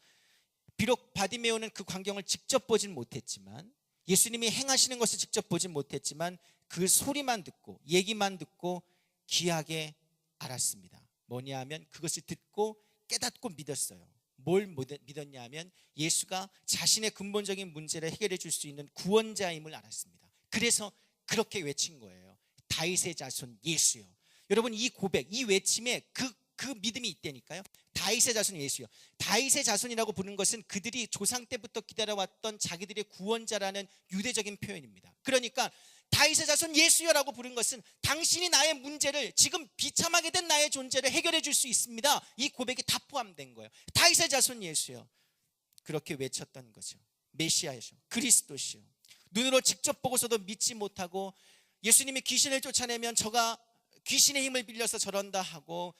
비록 바디메오는 그 광경을 직접 보진 못했지만 예수님이 행하시는 것을 직접 보지 못했지만 그 소리만 듣고 얘기만 듣고 귀하게 알았습니다. 뭐냐 하면 그것을 듣고 깨닫고 믿었어요. 뭘 믿었냐 하면 예수가 자신의 근본적인 문제를 해결해 줄 수 있는 구원자임을 알았습니다. 그래서 그렇게 외친 거예요. 다윗의 자손 예수요. 여러분, 이 고백, 이 외침에 그 믿음이 있다니까요. 다윗의 자손 예수요. 다윗의 자손이라고 부르는 것은 그들이 조상 때부터 기다려왔던 자기들의 구원자라는 유대적인 표현입니다. 그러니까 다윗의 자손 예수여라고 부른 것은 당신이 나의 문제를, 지금 비참하게 된 나의 존재를 해결해 줄 수 있습니다. 이 고백이 다 포함된 거예요. 다윗의 자손 예수요. 그렇게 외쳤던 거죠. 메시아이시오, 그리스도시요. 눈으로 직접 보고서도 믿지 못하고 예수님이 귀신을 쫓아내면 저가 귀신의 힘을 빌려서 저런다 하고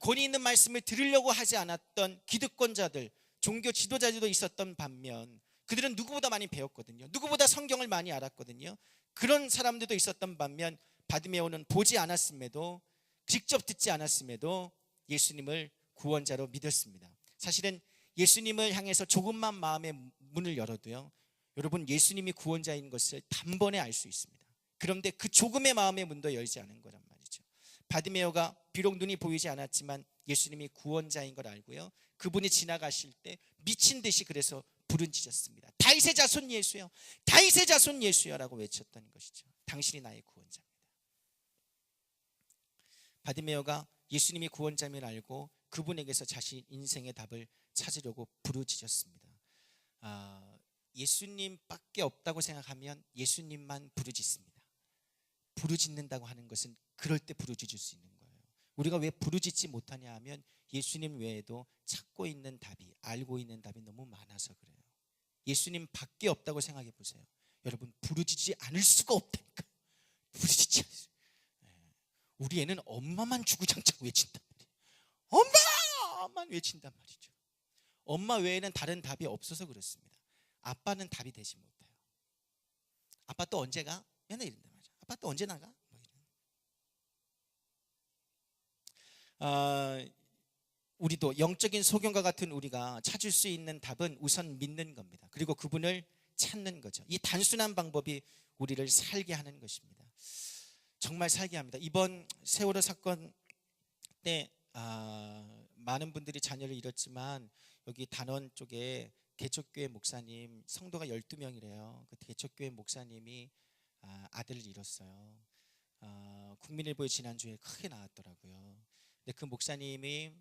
권위 있는 말씀을 들으려고 하지 않았던 기득권자들, 종교 지도자들도 있었던 반면 그들은 누구보다 많이 배웠거든요. 누구보다 성경을 많이 알았거든요. 그런 사람들도 있었던 반면 바디메오는 보지 않았음에도, 직접 듣지 않았음에도 예수님을 구원자로 믿었습니다. 사실은 예수님을 향해서 조금만 마음의 문을 열어도요, 여러분, 예수님이 구원자인 것을 단번에 알 수 있습니다. 그런데 그 조금의 마음의 문도 열지 않은 거란 말이죠. 바디메오가 비록 눈이 보이지 않았지만 예수님이 구원자인 걸 알고요, 그분이 지나가실 때 미친 듯이 그래서 부르짖었습니다. 다윗의 자손 예수여, 다윗의 자손 예수여라고 외쳤던 것이죠. 당신이 나의 구원자입니다. 바디메오가 예수님이 구원자임을 알고 그분에게서 자신 인생의 답을 찾으려고 부르짖었습니다. 예수님밖에 없다고 생각하면 예수님만 부르짖습니다. 부르짖는다고 하는 것은 그럴 때 부르짖을 수 있는 거예요. 우리가 왜 부르짖지 못하냐 하면 예수님 외에도 찾고 있는 답이, 알고 있는 답이 너무 많아서 그래요. 예수님 밖에 없다고 생각해 보세요. 여러분, 부르짖지 않을 수가 없다니까. 부르짖지 않을 수. 우리 애는 엄마만 주구장창 외친단 말이에요. 엄마만 외친단 말이죠. 엄마 외에는 다른 답이 없어서 그렇습니다. 아빠는 답이 되지 못해요. 아빠 또 언제 가? 맨날 이런단 말이죠. 아빠 또 언제 나가? 우리도 영적인 소경과 같은 우리가 찾을 수 있는 답은 우선 믿는 겁니다. 그리고 그분을 찾는 거죠. 이 단순한 방법이 우리를 살게 하는 것입니다. 정말 살게 합니다. 이번 세월호 사건 때 많은 분들이 자녀를 잃었지만 여기 단원 쪽에 개척교회 목사님, 성도가 12명이래요. 그 개척교회 목사님이 아들을 잃었어요. 국민일보에 지난주에 크게 나왔더라고요. 근데 그 목사님이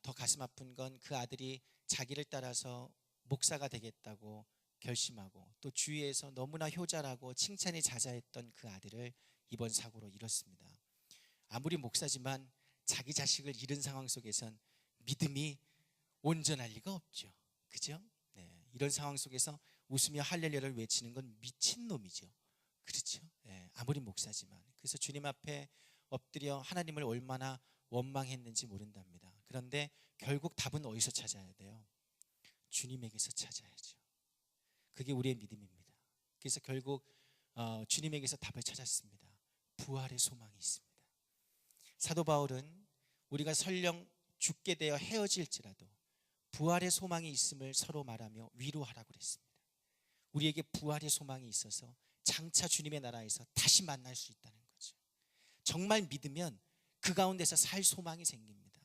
더 가슴 아픈 건 그 아들이 자기를 따라서 목사가 되겠다고 결심하고 또 주위에서 너무나 효자라고 칭찬이 자자했던 그 아들을 이번 사고로 잃었습니다. 아무리 목사지만 자기 자식을 잃은 상황 속에선 믿음이 온전할 리가 없죠. 그죠? 네, 이런 상황 속에서 웃으며 할렐루야를 외치는 건 미친놈이죠. 그렇죠? 네, 아무리 목사지만. 그래서 주님 앞에 엎드려 하나님을 얼마나 원망했는지 모른답니다. 그런데 결국 답은 어디서 찾아야 돼요? 주님에게서 찾아야죠. 그게 우리의 믿음입니다. 그래서 결국 주님에게서 답을 찾았습니다. 부활의 소망이 있습니다. 사도 바울은 우리가 설령 죽게 되어 헤어질지라도 부활의 소망이 있음을 서로 말하며 위로하라고 그랬습니다. 우리에게 부활의 소망이 있어서 장차 주님의 나라에서 다시 만날 수 있다는 거죠. 정말 믿으면 그 가운데서 살 소망이 생깁니다.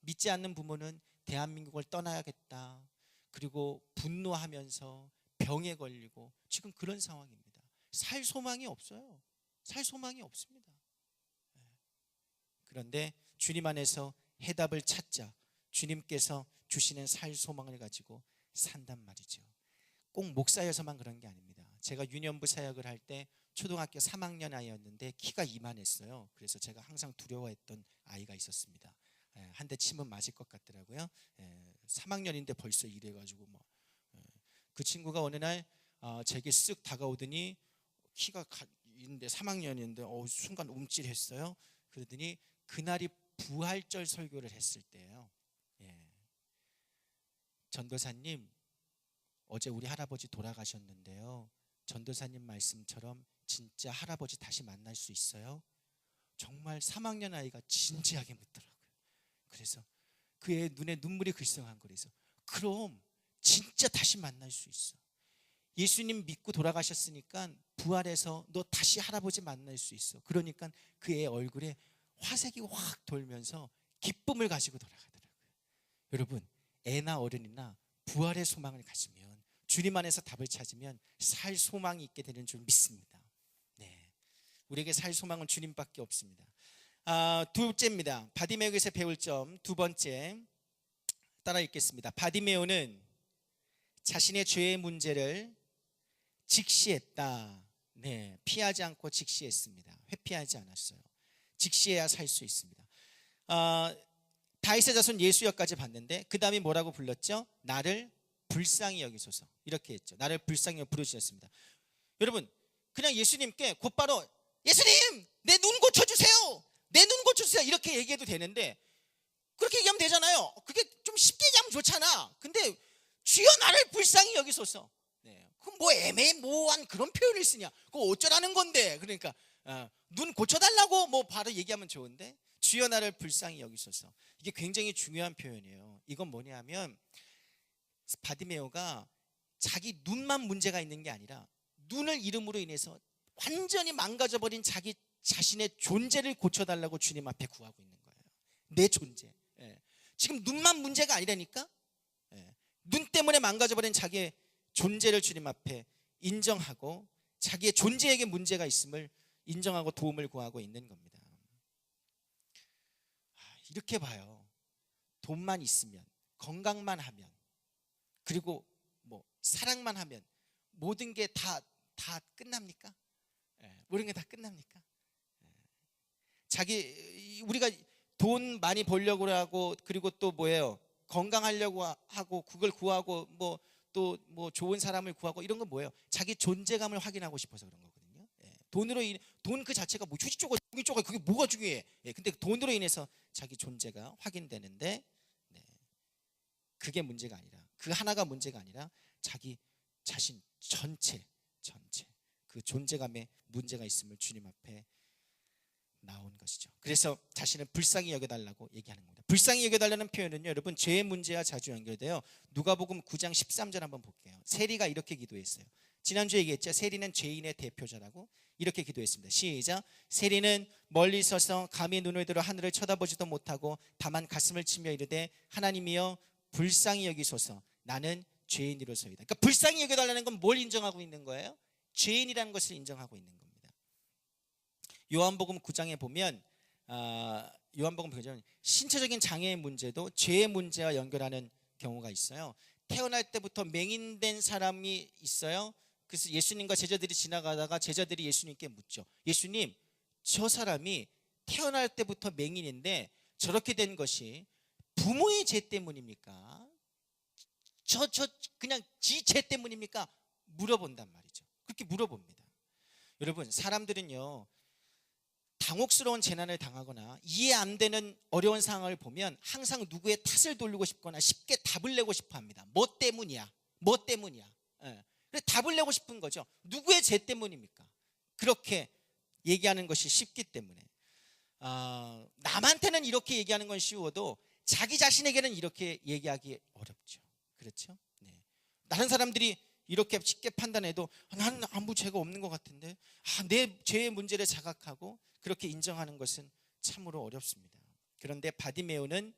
믿지 않는 부모는 대한민국을 떠나야겠다, 그리고 분노하면서 병에 걸리고 지금 그런 상황입니다. 살 소망이 없어요. 살 소망이 없습니다. 그런데 주님 안에서 해답을 찾자 주님께서 주시는 살 소망을 가지고 산단 말이죠. 꼭 목사여서만 그런 게 아닙니다. 제가 유년부 사역을 할 때 초등학교 3학년 아이였는데 키가 이만했어요. 그래서 제가 항상 두려워했던 아이가 있었습니다. 한 대 치면 맞을 것 같더라고요. 3학년인데 벌써 이래가지고 그 친구가 어느 날 제게 쓱 다가오더니 키가 있는데 3학년인데 순간 움찔했어요. 그러더니 그날이 부활절 설교를 했을 때예요. 전도사님, 어제 우리 할아버지 돌아가셨는데요, 전도사님 말씀처럼 진짜 할아버지 다시 만날 수 있어요? 정말 3학년 아이가 진지하게 묻더라고요. 그래서 그의 눈에 눈물이 글썽한 거래서 그럼 진짜 다시 만날 수 있어. 예수님 믿고 돌아가셨으니까 부활해서 너 다시 할아버지 만날 수 있어. 그러니까 그 애 얼굴에 화색이 확 돌면서 기쁨을 가지고 돌아가더라고요. 여러분, 애나 어른이나 부활의 소망을 가지면, 주님 안에서 답을 찾으면 살 소망이 있게 되는 줄 믿습니다. 네, 우리에게 살 소망은 주님밖에 없습니다. 둘째입니다. 바디메오에서 배울 점 두 번째, 따라 읽겠습니다. 바디메오는 자신의 죄의 문제를 직시했다. 네, 피하지 않고 직시했습니다. 회피하지 않았어요. 직시해야 살 수 있습니다. 다윗의 자손 예수여까지 봤는데 그 다음에 뭐라고 불렀죠? 나를 불쌍히 여기소서, 이렇게 했죠. 나를 불쌍히 부르셨습니다. 여러분, 그냥 예수님께 곧바로 예수님 내 눈 고쳐주세요, 내 눈 고쳐주세요 이렇게 얘기해도 되는데, 그렇게 얘기하면 되잖아요. 그게 좀 쉽게 얘기하면 좋잖아. 근데 주여 나를 불쌍히 여기소서, 네, 그럼 뭐 애매모호한 그런 표현을 쓰냐, 그거 어쩌라는 건데. 그러니까 눈 고쳐달라고 뭐 바로 얘기하면 좋은데, 주여 나를 불쌍히 여기소서, 이게 굉장히 중요한 표현이에요. 이건 뭐냐면 바디메오가 자기 눈만 문제가 있는 게 아니라 눈을 잃음으로 인해서 완전히 망가져버린 자기 자신의 존재를 고쳐달라고 주님 앞에 구하고 있는 거예요. 내 존재. 지금 눈만 문제가 아니라니까. 눈 때문에 망가져버린 자기의 존재를 주님 앞에 인정하고 자기의 존재에게 문제가 있음을 인정하고 도움을 구하고 있는 겁니다. 이렇게 봐요. 돈만 있으면, 건강만 하면, 그리고 뭐 사랑만 하면 모든 게 다 끝납니까? 모든 게 다 끝납니까? 우리가 돈 많이 벌려고 하고, 그리고 또 뭐예요? 건강하려고 하고, 그걸 구하고, 또 좋은 사람을 구하고, 이런 건 뭐예요? 자기 존재감을 확인하고 싶어서 그런 거거든요. 돈 그 자체가 뭐 휴지 쪼가 종이 쪼가 그게 뭐가 중요해? 근데 돈으로 인해서 자기 존재가 확인되는데, 그게 문제가 아니라, 그 하나가 문제가 아니라 자기 자신 전체 그 존재감에 문제가 있음을 주님 앞에 나온 것이죠. 그래서 자신을 불쌍히 여겨달라고 얘기하는 겁니다. 불쌍히 여겨달라는 표현은요, 여러분, 죄의 문제와 자주 연결돼요. 누가복음 9장 13절 한번 볼게요. 세리가 이렇게 기도했어요. 지난주에 얘기했죠. 세리는 죄인의 대표자라고. 이렇게 기도했습니다. 시작. 세리는 멀리 서서 감히 눈을 들어 하늘을 쳐다보지도 못하고 다만 가슴을 치며 이르되 하나님이여 불쌍히 여기소서, 나는 죄인이로소이다. 그러니까 불쌍히 여겨달라는 건 뭘 인정하고 있는 거예요? 죄인이라는 것을 인정하고 있는 겁니다. 요한복음 9장에 보면 요한복음 9장 신체적인 장애의 문제도 죄의 문제와 연결하는 경우가 있어요. 태어날 때부터 맹인된 사람이 있어요. 그래서 예수님과 제자들이 지나가다가 제자들이 예수님께 묻죠. 예수님, 저 사람이 태어날 때부터 맹인인데 저렇게 된 것이 부모의 죄 때문입니까? 그냥 지 죄 때문입니까? 물어본단 말이죠. 그렇게 물어봅니다. 여러분, 사람들은요, 당혹스러운 재난을 당하거나 이해 안 되는 어려운 상황을 보면 항상 누구의 탓을 돌리고 싶거나 쉽게 답을 내고 싶어 합니다. 뭐 때문이야? 그래서 답을 내고 싶은 거죠. 누구의 죄 때문입니까? 그렇게 얘기하는 것이 쉽기 때문에. 남한테는 이렇게 얘기하는 건 쉬워도 자기 자신에게는 이렇게 얘기하기 어렵죠. 그렇죠? 네. 다른 사람들이 이렇게 쉽게 판단해도 나는 아무 죄가 없는 것 같은데, 내 죄의 문제를 자각하고 그렇게 인정하는 것은 참으로 어렵습니다. 그런데 바디메오는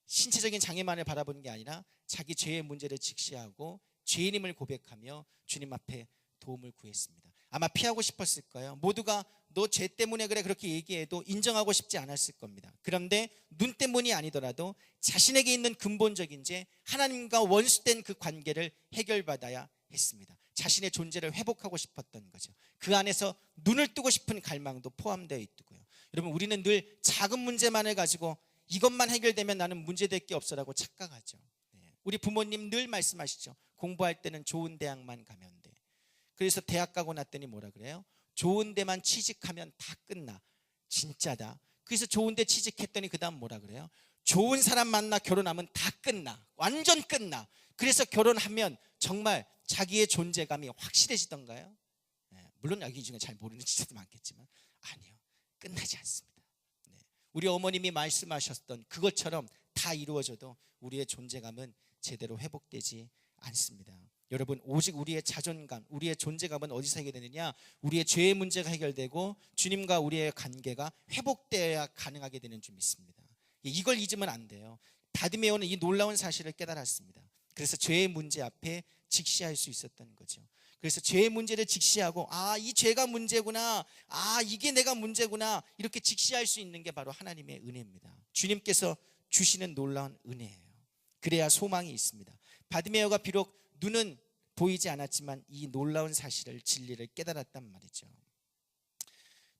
신체적인 장애만을 바라보는 게 아니라 자기 죄의 문제를 직시하고 죄인임을 고백하며 주님 앞에 도움을 구했습니다. 아마 피하고 싶었을 거예요. 모두가 너 죄 때문에 그래 그렇게 얘기해도 인정하고 싶지 않았을 겁니다. 그런데 눈 때문이 아니더라도 자신에게 있는 근본적인 죄, 하나님과 원수된 그 관계를 해결받아야 했습니다. 자신의 존재를 회복하고 싶었던 거죠. 그 안에서 눈을 뜨고 싶은 갈망도 포함되어 있고요. 여러분, 우리는 늘 작은 문제만을 가지고 이것만 해결되면 나는 문제될 게 없어라고 착각하죠. 우리 부모님 늘 말씀하시죠. 공부할 때는 좋은 대학만 가면 돼. 그래서 대학 가고 났더니 뭐라 그래요? 좋은 데만 취직하면 다 끝나. 진짜다. 그래서 좋은 데 취직했더니 그 다음 뭐라 그래요? 좋은 사람 만나 결혼하면 다 끝나. 완전 끝나. 그래서 결혼하면 정말 자기의 존재감이 확실해지던가요? 물론 여기 중에 잘 모르는 지체도 많겠지만 아니요, 끝나지 않습니다. 우리 어머님이 말씀하셨던 그것처럼 다 이루어져도 우리의 존재감은 제대로 회복되지 않습니다. 여러분, 오직 우리의 자존감, 우리의 존재감은 어디서 해결되느냐? 우리의 죄의 문제가 해결되고 주님과 우리의 관계가 회복되어야 가능하게 되는 줄 믿습니다. 이걸 잊으면 안 돼요. 바디메오는 이 놀라운 사실을 깨달았습니다. 그래서 죄의 문제 앞에 직시할 수 있었던 거죠. 그래서 죄의 문제를 직시하고 이 죄가 문제구나, 이게 내가 문제구나, 이렇게 직시할 수 있는 게 바로 하나님의 은혜입니다. 주님께서 주시는 놀라운 은혜예요. 그래야 소망이 있습니다. 바디메오가 비록 눈은 보이지 않았지만 이 놀라운 사실을, 진리를 깨달았단 말이죠.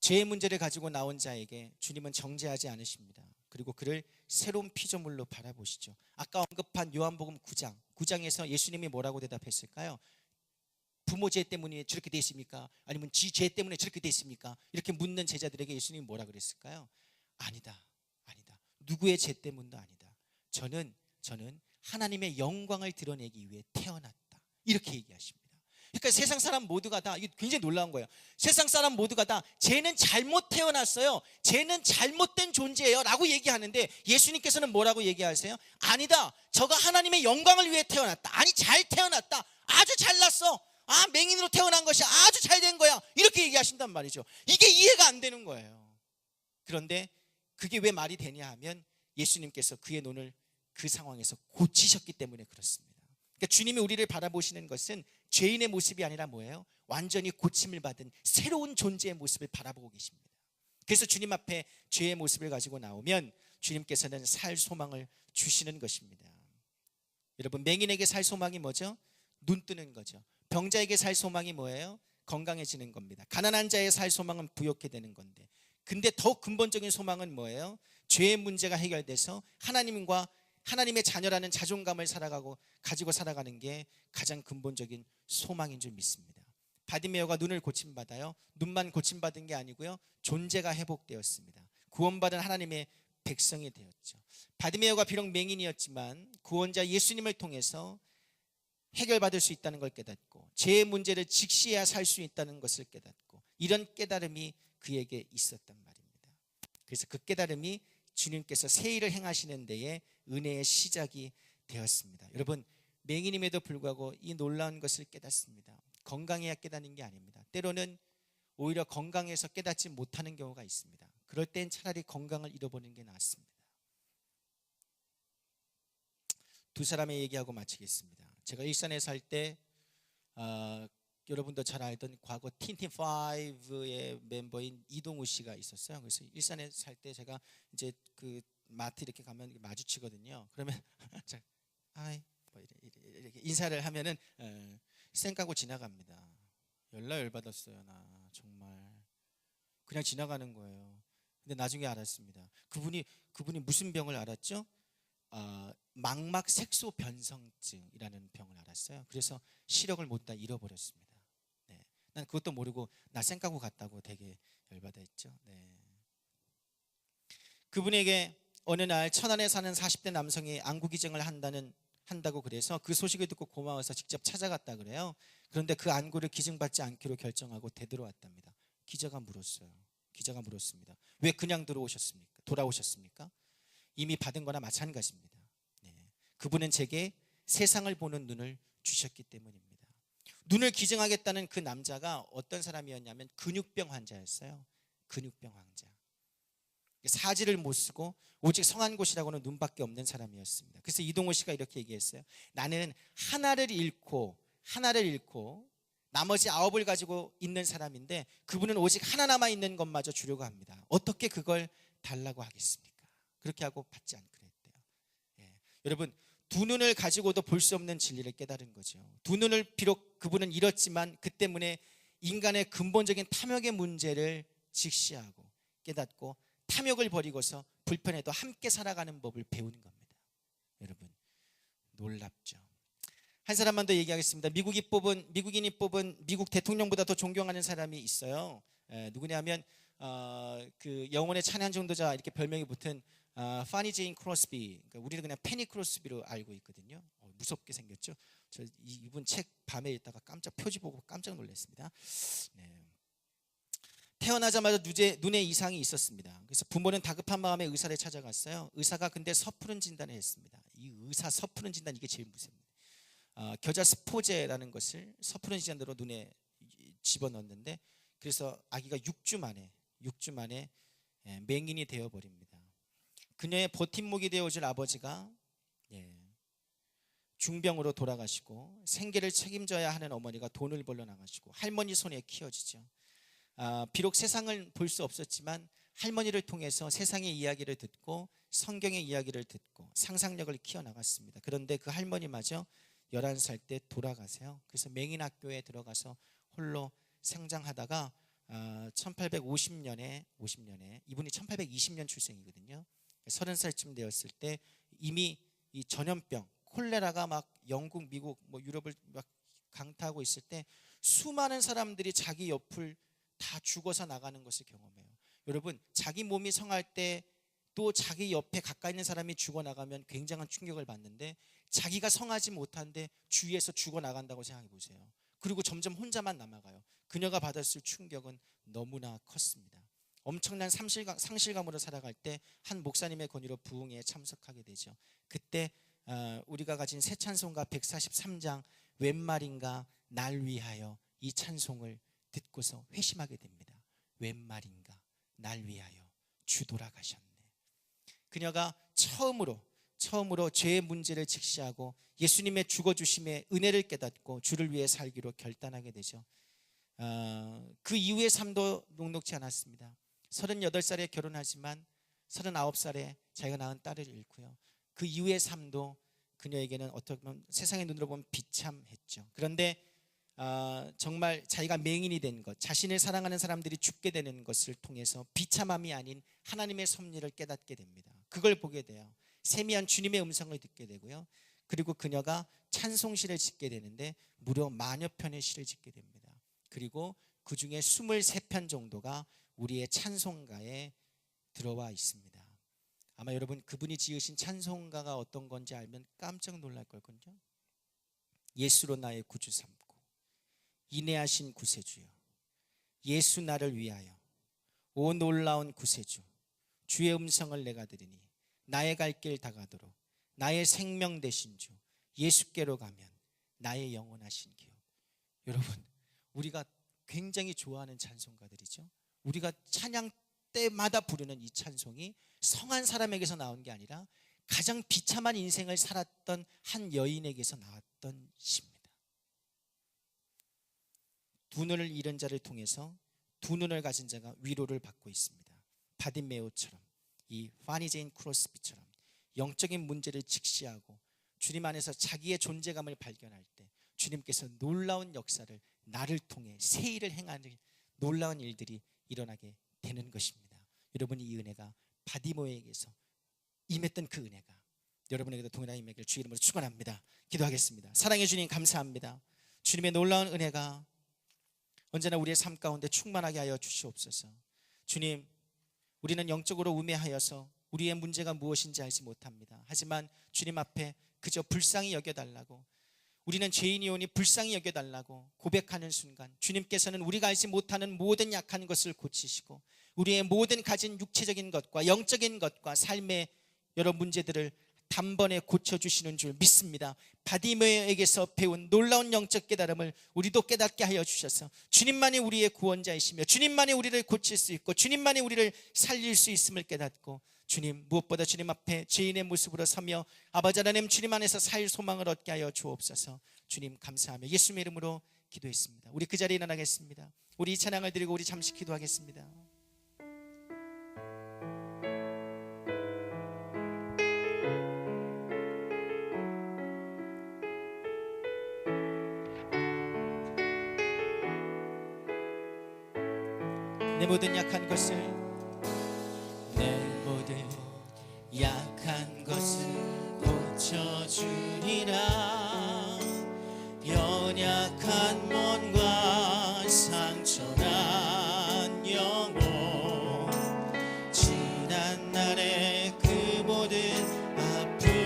죄의 문제를 가지고 나온 자에게 주님은 정죄하지 않으십니다. 그리고 그를 새로운 피조물로 바라보시죠. 아까 언급한 요한복음 9장에서 예수님이 뭐라고 대답했을까요? 부모 죄 때문에 저렇게 돼 있습니까? 아니면 지 죄 때문에 저렇게 돼 있습니까? 이렇게 묻는 제자들에게 예수님이 뭐라 그랬을까요? 아니다. 누구의 죄 때문도 아니다. 저는 하나님의 영광을 드러내기 위해 태어났다. 이렇게 얘기하십니다. 그러니까 세상 사람 모두가 다, 이게 굉장히 놀라운 거예요. 세상 사람 모두가 다 쟤는 잘못 태어났어요, 쟤는 잘못된 존재예요 라고 얘기하는데 예수님께서는 뭐라고 얘기하세요? 아니다, 저가 하나님의 영광을 위해 태어났다. 아니, 잘 태어났다. 아주 잘났어. 맹인으로 태어난 것이 아주 잘 된 거야. 이렇게 얘기하신단 말이죠. 이게 이해가 안 되는 거예요. 그런데 그게 왜 말이 되냐 하면 예수님께서 그의 눈을 그 상황에서 고치셨기 때문에 그렇습니다. 그러니까 주님이 우리를 바라보시는 것은 죄인의 모습이 아니라 뭐예요? 완전히 고침을 받은 새로운 존재의 모습을 바라보고 계십니다. 그래서 주님 앞에 죄의 모습을 가지고 나오면 주님께서는 살 소망을 주시는 것입니다. 여러분, 맹인에게 살 소망이 뭐죠? 눈 뜨는 거죠. 병자에게 살 소망이 뭐예요? 건강해지는 겁니다. 가난한 자의 살 소망은 부욕해 되는 건데, 근데 더 근본적인 소망은 뭐예요? 죄의 문제가 해결돼서 하나님의 자녀라는 자존감을 가지고 살아가는 게 가장 근본적인 소망인 줄 믿습니다. 바디메오가 눈을 고침받아요. 눈만 고침받은 게 아니고요, 존재가 회복되었습니다. 구원받은 하나님의 백성이 되었죠. 바디메오가 비록 맹인이었지만 구원자 예수님을 통해서 해결받을 수 있다는 걸 깨닫고 죄의 문제를 직시해야 살 수 있다는 것을 깨닫고, 이런 깨달음이 그에게 있었단 말입니다. 그래서 그 깨달음이 주님께서 새 일을 행하시는 데에 은혜의 시작이 되었습니다. 여러분, 맹인임에도 불구하고 이 놀라운 것을 깨닫습니다. 건강해야 깨닫는 게 아닙니다. 때로는 오히려 건강해서 깨닫지 못하는 경우가 있습니다. 그럴 땐 차라리 건강을 잃어버리는 게 낫습니다. 두 사람의 얘기하고 마치겠습니다. 제가 일산에 살 때 여러분도 잘 알던 과거 틴틴5의 멤버인 이동우 씨가 있었어요. 그래서 일산에 살 때 제가 이제 그 마트 이렇게 가면 마주치거든요. 그러면 하이 이렇게 인사를 하면은 쌩 까고 지나갑니다. 열받았어요. 나 정말 그냥 지나가는 거예요. 근데 나중에 알았습니다. 그분이 무슨 병을 알았죠? 망막 색소 변성증이라는 병을 알았어요. 그래서 시력을 못 다 잃어버렸습니다. 네. 난 그것도 모르고 나 쌩 까고 갔다고 되게 열받아 했죠. 네. 그분에게 어느 날 천안에 사는 40대 남성이 안구 기증을 한다고 그래서 그 소식을 듣고 고마워서 직접 찾아갔다 그래요. 그런데 그 안구를 기증받지 않기로 결정하고 되돌아왔답니다. 기자가 물었습니다. 왜 그냥 돌아오셨습니까? 이미 받은 거나 마찬가지입니다. 네. 그분은 제게 세상을 보는 눈을 주셨기 때문입니다. 눈을 기증하겠다는 그 남자가 어떤 사람이었냐면 근육병 환자였어요. 근육병 환자. 사지를 못 쓰고 오직 성한 곳이라고는 눈밖에 없는 사람이었습니다. 그래서 이동호 씨가 이렇게 얘기했어요. 나는 하나를 잃고 나머지 9을 가지고 있는 사람인데 그분은 오직 하나 남아있는 것마저 주려고 합니다. 어떻게 그걸 달라고 하겠습니까? 그렇게 하고 받지 않기로 했대요. 예. 여러분, 두 눈을 가지고도 볼 수 없는 진리를 깨달은 거죠. 두 눈을 비록 그분은 잃었지만 그 때문에 인간의 근본적인 탐욕의 문제를 직시하고 깨닫고 탐욕을 버리고서 불편해도 함께 살아가는 법을 배우는 겁니다. 여러분, 놀랍죠. 한 사람만 더 얘기하겠습니다. 미국인이 뽑은 미국 대통령보다 더 존경하는 사람이 있어요. 누구냐면 그 영혼의 찬양 전도자 이렇게 별명이 붙은 파니 제인 크로스비, 그러니까 우리는 그냥 페니 크로스비로 알고 있거든요. 무섭게 생겼죠. 저 이분 책 밤에 읽다가 표지 보고 깜짝 놀랐습니다. 네. 태어나자마자 눈에 이상이 있었습니다. 그래서 부모는 다급한 마음에 의사를 찾아갔어요. 의사가 근데 섣부른 진단을 했습니다. 이 의사 섣부른 진단, 이게 제일 무섭습니다. 겨자 스포제라는 것을 서푸른 시간으로 눈에 집어넣는데, 그래서 아기가 6주 만에 맹인이 되어버립니다. 그녀의 버팀목이 되어줄 아버지가 중병으로 돌아가시고, 생계를 책임져야 하는 어머니가 돈을 벌러 나가시고, 할머니 손에 키워지죠. 비록 세상을 볼 수 없었지만 할머니를 통해서 세상의 이야기를 듣고 성경의 이야기를 듣고 상상력을 키워나갔습니다. 그런데 그 할머니마저 11살 때 돌아가세요. 그래서 맹인학교에 들어가서 홀로 성장하다가 1850년에 이분이 1820년 출생이거든요. 30살쯤 되었을 때 이미 이 전염병 콜레라가 막 영국, 미국, 유럽을 막 강타하고 있을 때 수많은 사람들이 자기 옆을 다 죽어서 나가는 것을 경험해요. 여러분, 자기 몸이 성할 때 또 자기 옆에 가까이 있는 사람이 죽어나가면 굉장한 충격을 받는데, 자기가 성하지 못한데 주위에서 죽어나간다고 생각해 보세요. 그리고 점점 혼자만 남아가요. 그녀가 받았을 충격은 너무나 컸습니다. 엄청난 상실감으로 살아갈 때 한 목사님의 권유로 부흥회에 참석하게 되죠. 그때 우리가 가진 새 찬송가 143장 웬 말인가 날 위하여, 이 찬송을 듣고서 회심하게 됩니다. 웬 말인가 날 위하여 주 돌아가셨네. 그녀가 처음으로 죄의 문제를 직시하고 예수님의 죽어주심의 은혜를 깨닫고 주를 위해 살기로 결단하게 되죠. 그 이후의 삶도 녹록지 않았습니다. 38살에 결혼하지만 39살에 자기가 낳은 딸을 잃고요. 그 이후의 삶도 그녀에게는 어떻게 보면 세상의 눈으로 보면 비참했죠. 그런데 정말 자기가 맹인이 된 것, 자신을 사랑하는 사람들이 죽게 되는 것을 통해서 비참함이 아닌 하나님의 섭리를 깨닫게 됩니다. 그걸 보게 돼요. 세미한 주님의 음성을 듣게 되고요. 그리고 그녀가 찬송시를 짓게 되는데 무려 10,000여 편의 시를 짓게 됩니다. 그리고 그 중에 23편 정도가 우리의 찬송가에 들어와 있습니다. 아마 여러분 그분이 지으신 찬송가가 어떤 건지 알면 깜짝 놀랄 걸걸요. 예수로 나의 구주 삼고 인내하신 구세주여, 예수 나를 위하여, 오 놀라운 구세주, 주의 음성을 내가 들으니 나의 갈 길 다가도록 나의 생명 되신 주 예수께로 가면 나의 영원하신 기업. 여러분, 우리가 굉장히 좋아하는 찬송가들이죠. 우리가 찬양 때마다 부르는 이 찬송이 성한 사람에게서 나온 게 아니라 가장 비참한 인생을 살았던 한 여인에게서 나왔던 시입니다. 두 눈을 잃은 자를 통해서 두 눈을 가진 자가 위로를 받고 있습니다. 바디메오처럼, 이 파니 제인 크로스비처럼 영적인 문제를 직시하고 주님 안에서 자기의 존재감을 발견할 때 주님께서 놀라운 역사를 나를 통해 새 일을 행하는 놀라운 일들이 일어나게 되는 것입니다. 여러분이 이 은혜가 바디모에게서 임했던 그 은혜가 여러분에게도 동일하게 임하기를 주의 이름으로 축원합니다. 기도하겠습니다. 사랑해 주님, 감사합니다. 주님의 놀라운 은혜가 언제나 우리의 삶 가운데 충만하게 하여 주시옵소서. 주님, 우리는 영적으로 우매하여서 우리의 문제가 무엇인지 알지 못합니다. 하지만 주님 앞에 그저 불쌍히 여겨달라고, 우리는 죄인이오니 불쌍히 여겨달라고 고백하는 순간 주님께서는 우리가 알지 못하는 모든 약한 것을 고치시고 우리의 모든 가진 육체적인 것과 영적인 것과 삶의 여러 문제들을 단번에 고쳐주시는 줄 믿습니다. 바디메에게서 배운 놀라운 영적 깨달음을 우리도 깨닫게 하여 주셔서 주님만이 우리의 구원자이시며 주님만이 우리를 고칠 수 있고 주님만이 우리를 살릴 수 있음을 깨닫고, 주님, 무엇보다 주님 앞에 죄인의 모습으로 서며 아버지 하나님 주님 안에서 살 소망을 얻게 하여 주옵소서. 주님 감사하며 예수님의 이름으로 기도했습니다. 우리 그 자리에 일어나겠습니다. 우리 이 찬양을 드리고 우리 잠시 기도하겠습니다. 내 모든 약한 것을, 내 모든 약한 것을 고쳐주리라. 연약한 몸과 상처난 영혼, 지난 날의 그 모든 아픔들도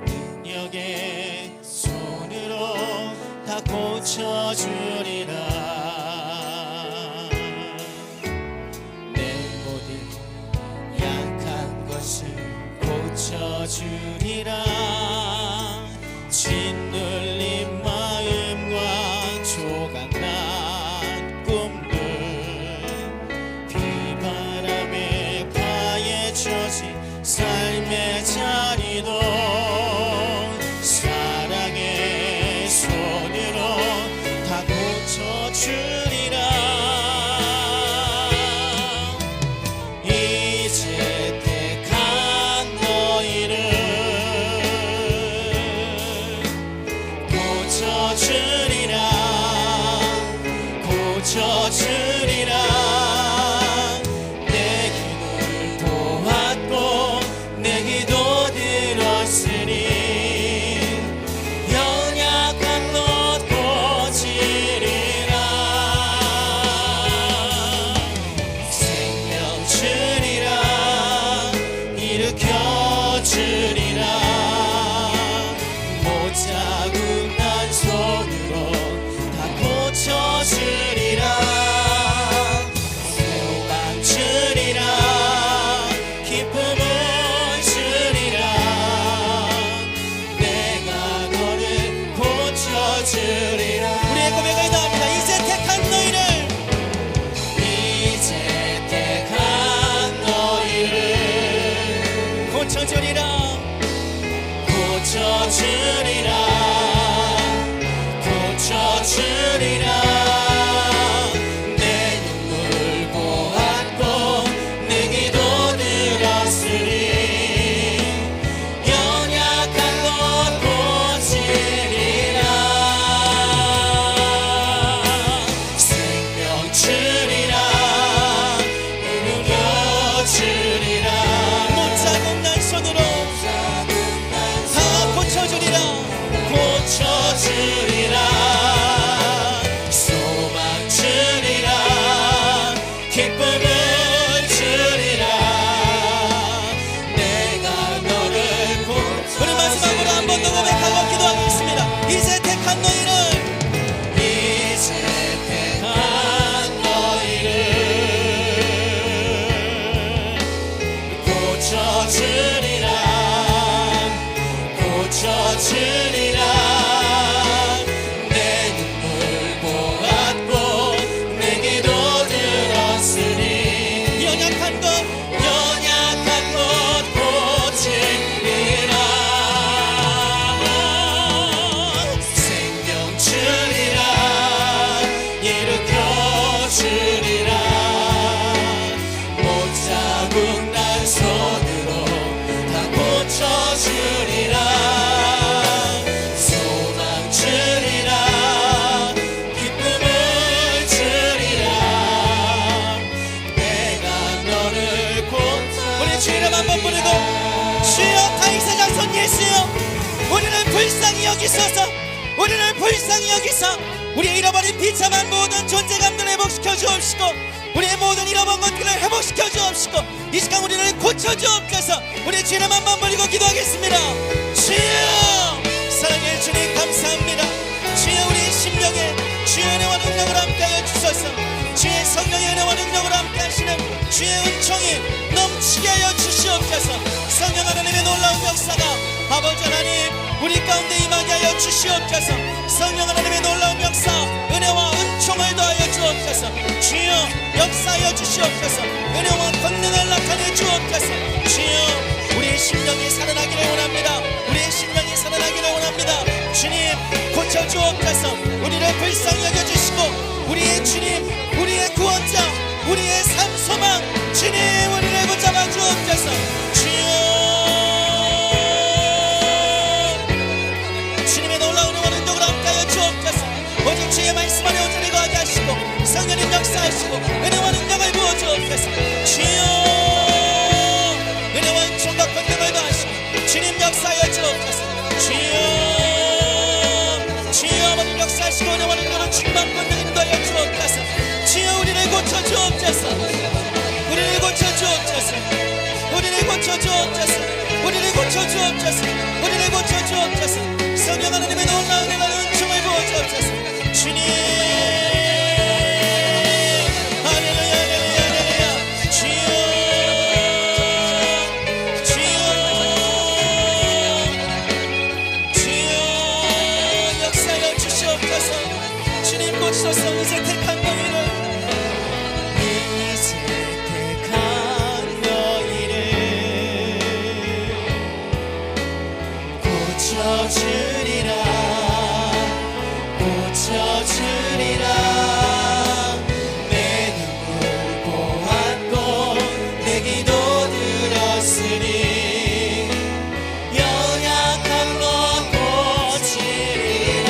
능력의 손으로 다 고쳐주리라. 고쳐주리라. 고쳐주리라. 내 기도를 보았고 내 기도 들었으니 연약한 것 고치리라. 생명 주리라. 일으켜 주리라. 못 잡은 난 손으로 다 고쳐주리라. 소망 주리라. 기쁨을 주리라. 내가 너를 고쳐주리라. 우리의 고백을 나옵니다. 이제 택한 너희를, 이제 택한 너희를 고쳐주리라. 고쳐주리라. 고쳐주리라. 내 눈물 보았고 내 기도 들었으니 연약한 것 고치리라. 생명 주리라. 이루려 주리라. 못 잡은 난 손으로 다 고쳐주리라. 고쳐주리라. 소망 주리라. 기쁨을 주리라. 내가 너를 고쳐. 우리 마지막으로 한 번 더 고백하고 기도하겠습니다. 이제 택한 너희를, 이제 택한 너희를 고쳐주리라. 고쳐주리라. 내 눈물 보았고 내 기도 들었으니 연약한 것 고치리라. 생명 주리라. 일으켜 주리라. 못 잡은 난 손으로 다 고쳐주리라. 소망 주리라. 기쁨을 주리라. 내가 너를 고쳐. 우리 주 이름 한번 부르고, 주여 다윗의 자손 예수여, 우리를 불쌍히 여기소서. 우리를 불쌍히 여기사 우리의 잃어버린 비참한 모든 존재감들을 회복시켜 주옵시고 우리의 모든 잃어버린 것들을 회복시켜 주옵시고 이 시간 우리를 고쳐 주옵소서. 우리 주 이름 한번 부르고 기도하겠습니다. 주여 사랑의 주님 감사합니다. 주여 우리의 심령에 주의 은혜와 능력을 함께하여 주소서. 주의 성령의 은혜와 능력을 함께하시는 주의 은총이 넘치게 하여 주시옵소서. 성령 하나님의 놀라운 역사가 아버지 하나님 우리 가운데 임하게 하여 주시옵소서. 성령 하나님의 놀라운 역사 은혜와 은총을 더하여 주옵소서. 주여 역사하여 주시옵소서. 은혜와 권능을 나타내 주옵소서. 주여 우리의 심령이 살아나기를 원합니다. 우리의 심령이 살아나기를 원합니다. 주님 고쳐 주옵소서. 우리를 불쌍히 여겨주시고 우리의 주님 우리의 구원자 우리의 삶 소망 주님 우리를 붙잡아 주옵소서. 주여 주님의 놀라운 은혜와 능력을 함께하여 주옵소서. 오직 주의 말씀 안에 온전히 거하게 하시고 성령님 역사하시고 은혜와 능력을 부어 주옵소서. 주여 은혜와 은총과 권능을 더하시고 주님 역사하여 주옵소서. 주여 아버지 역사하시고 은혜와 능력을 충만 권능을 인도하여 주옵소서. 주여 우리를 고쳐 주옵소서. 우리를 고쳐 주옵소서. 우리를 고쳐 주옵소서. 우리를 고쳐 주옵소서. 우리를 고쳐 주옵소서. 성령 하나님의 놀라운 은혜와 은총을 부어 주옵소서. 주님 할렐루야 할렐루야 할렐루야. 주여 주여 역사하여 주시옵소서. 주님 고치소서. 이제 택한 너희를 이제 택한 너희를 고쳐주리라. 고쳐주리라. 내 눈물 보았고 내 기도 들었으니 연약한 것 고치리라.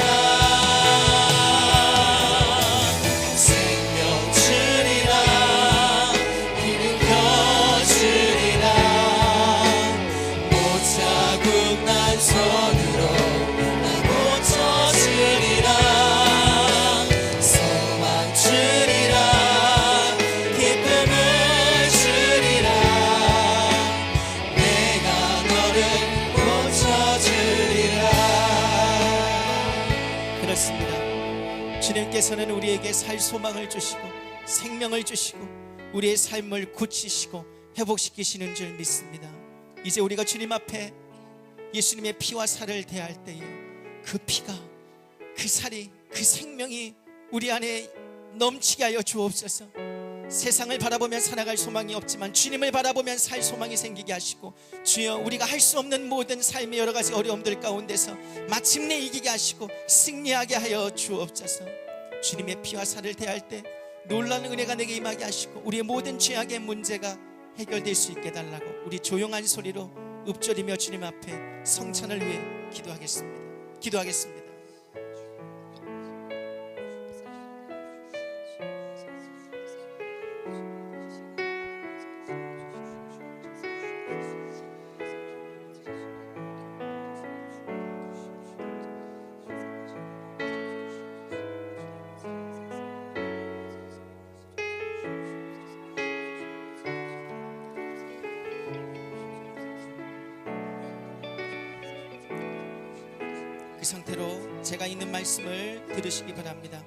주님께서는 우리에게 살 소망을 주시고 생명을 주시고 우리의 삶을 고치시고 회복시키시는 줄 믿습니다. 이제 우리가 주님 앞에 예수님의 피와 살을 대할 때에 그 피가, 그 살이, 그 생명이 우리 안에 넘치게 하여 주옵소서. 세상을 바라보면 살아갈 소망이 없지만 주님을 바라보면 살 소망이 생기게 하시고, 주여 우리가 할 수 없는 모든 삶의 여러 가지 어려움들 가운데서 마침내 이기게 하시고 승리하게 하여 주옵소서. 주님의 피와 살을 대할 때 놀라는 은혜가 내게 임하게 하시고 우리의 모든 죄악의 문제가 해결될 수 있게 달라고 우리 조용한 소리로 읊조리며 주님 앞에 성찬을 위해 기도하겠습니다. 그 상태로 제가 있는 말씀을 들으시기 바랍니다.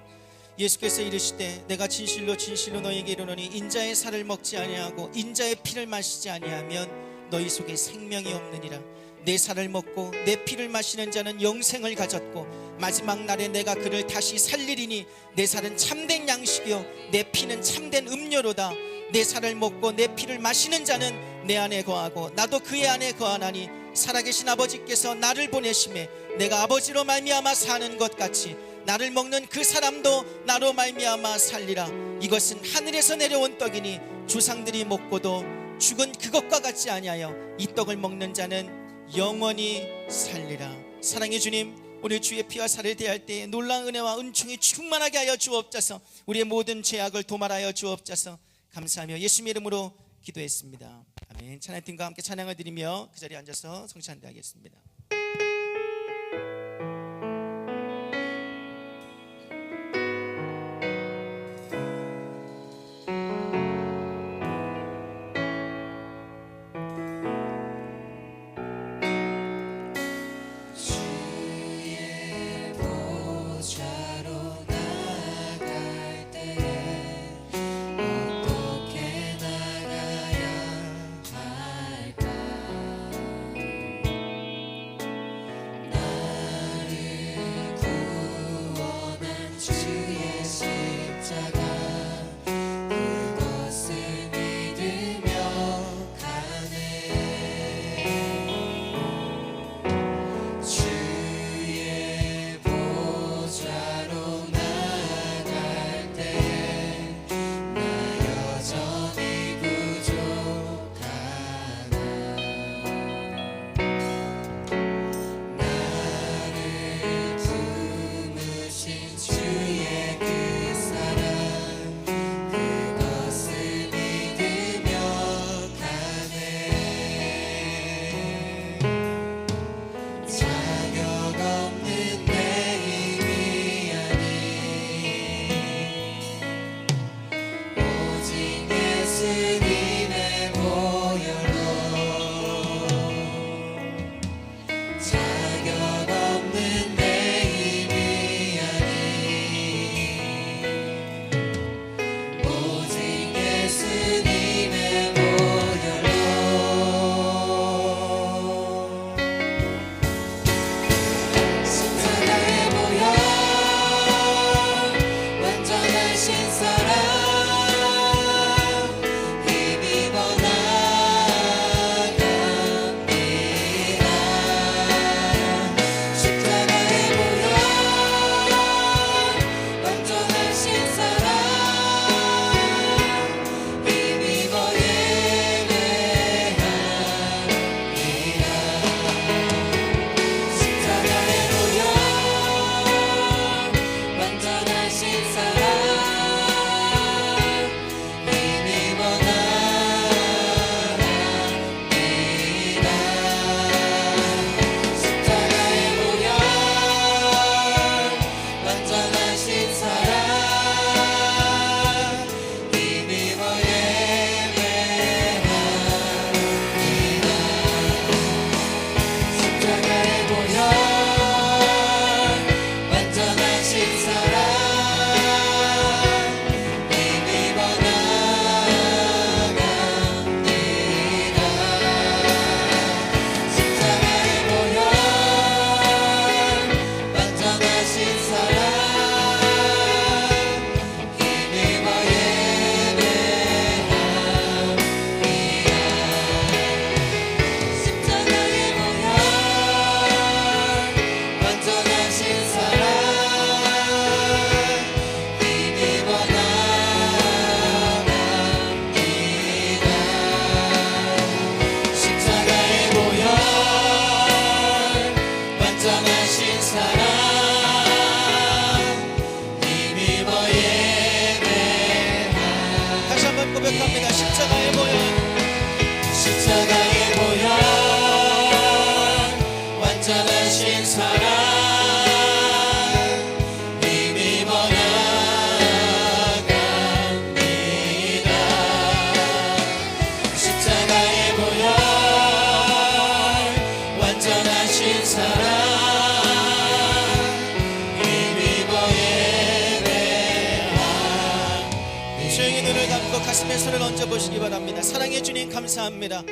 예수께서 이르시되 내가 진실로 진실로 너희에게 이르노니 인자의 살을 먹지 아니하고 인자의 피를 마시지 아니하면 너희 속에 생명이 없느니라. 내 살을 먹고 내 피를 마시는 자는 영생을 가졌고 마지막 날에 내가 그를 다시 살리리니 내 살은 참된 양식이요 내 피는 참된 음료로다. 내 살을 먹고 내 피를 마시는 자는 내 안에 거하고 나도 그의 안에 거하나니 살아계신 아버지께서 나를 보내심에 내가 아버지로 말미암아 사는 것 같이 나를 먹는 그 사람도 나로 말미암아 살리라. 이것은 하늘에서 내려온 떡이니 조상들이 먹고도 죽은 그것과 같지 아니하여 이 떡을 먹는 자는 영원히 살리라. 사랑의 주님, 오늘 주의 피와 살을 대할 때에 놀라운 은혜와 은총이 충만하게 하여 주옵소서. 우리의 모든 죄악을 도말하여 주옵소서. 감사하며 예수님의 이름으로 기도했습니다. 아멘. 찬양팀과 함께 찬양을 드리며 그 자리에 앉아서 성찬대하겠습니다. 말씀의 손을 얹어 보시기 바랍니다. 사랑의 주님 감사합니다.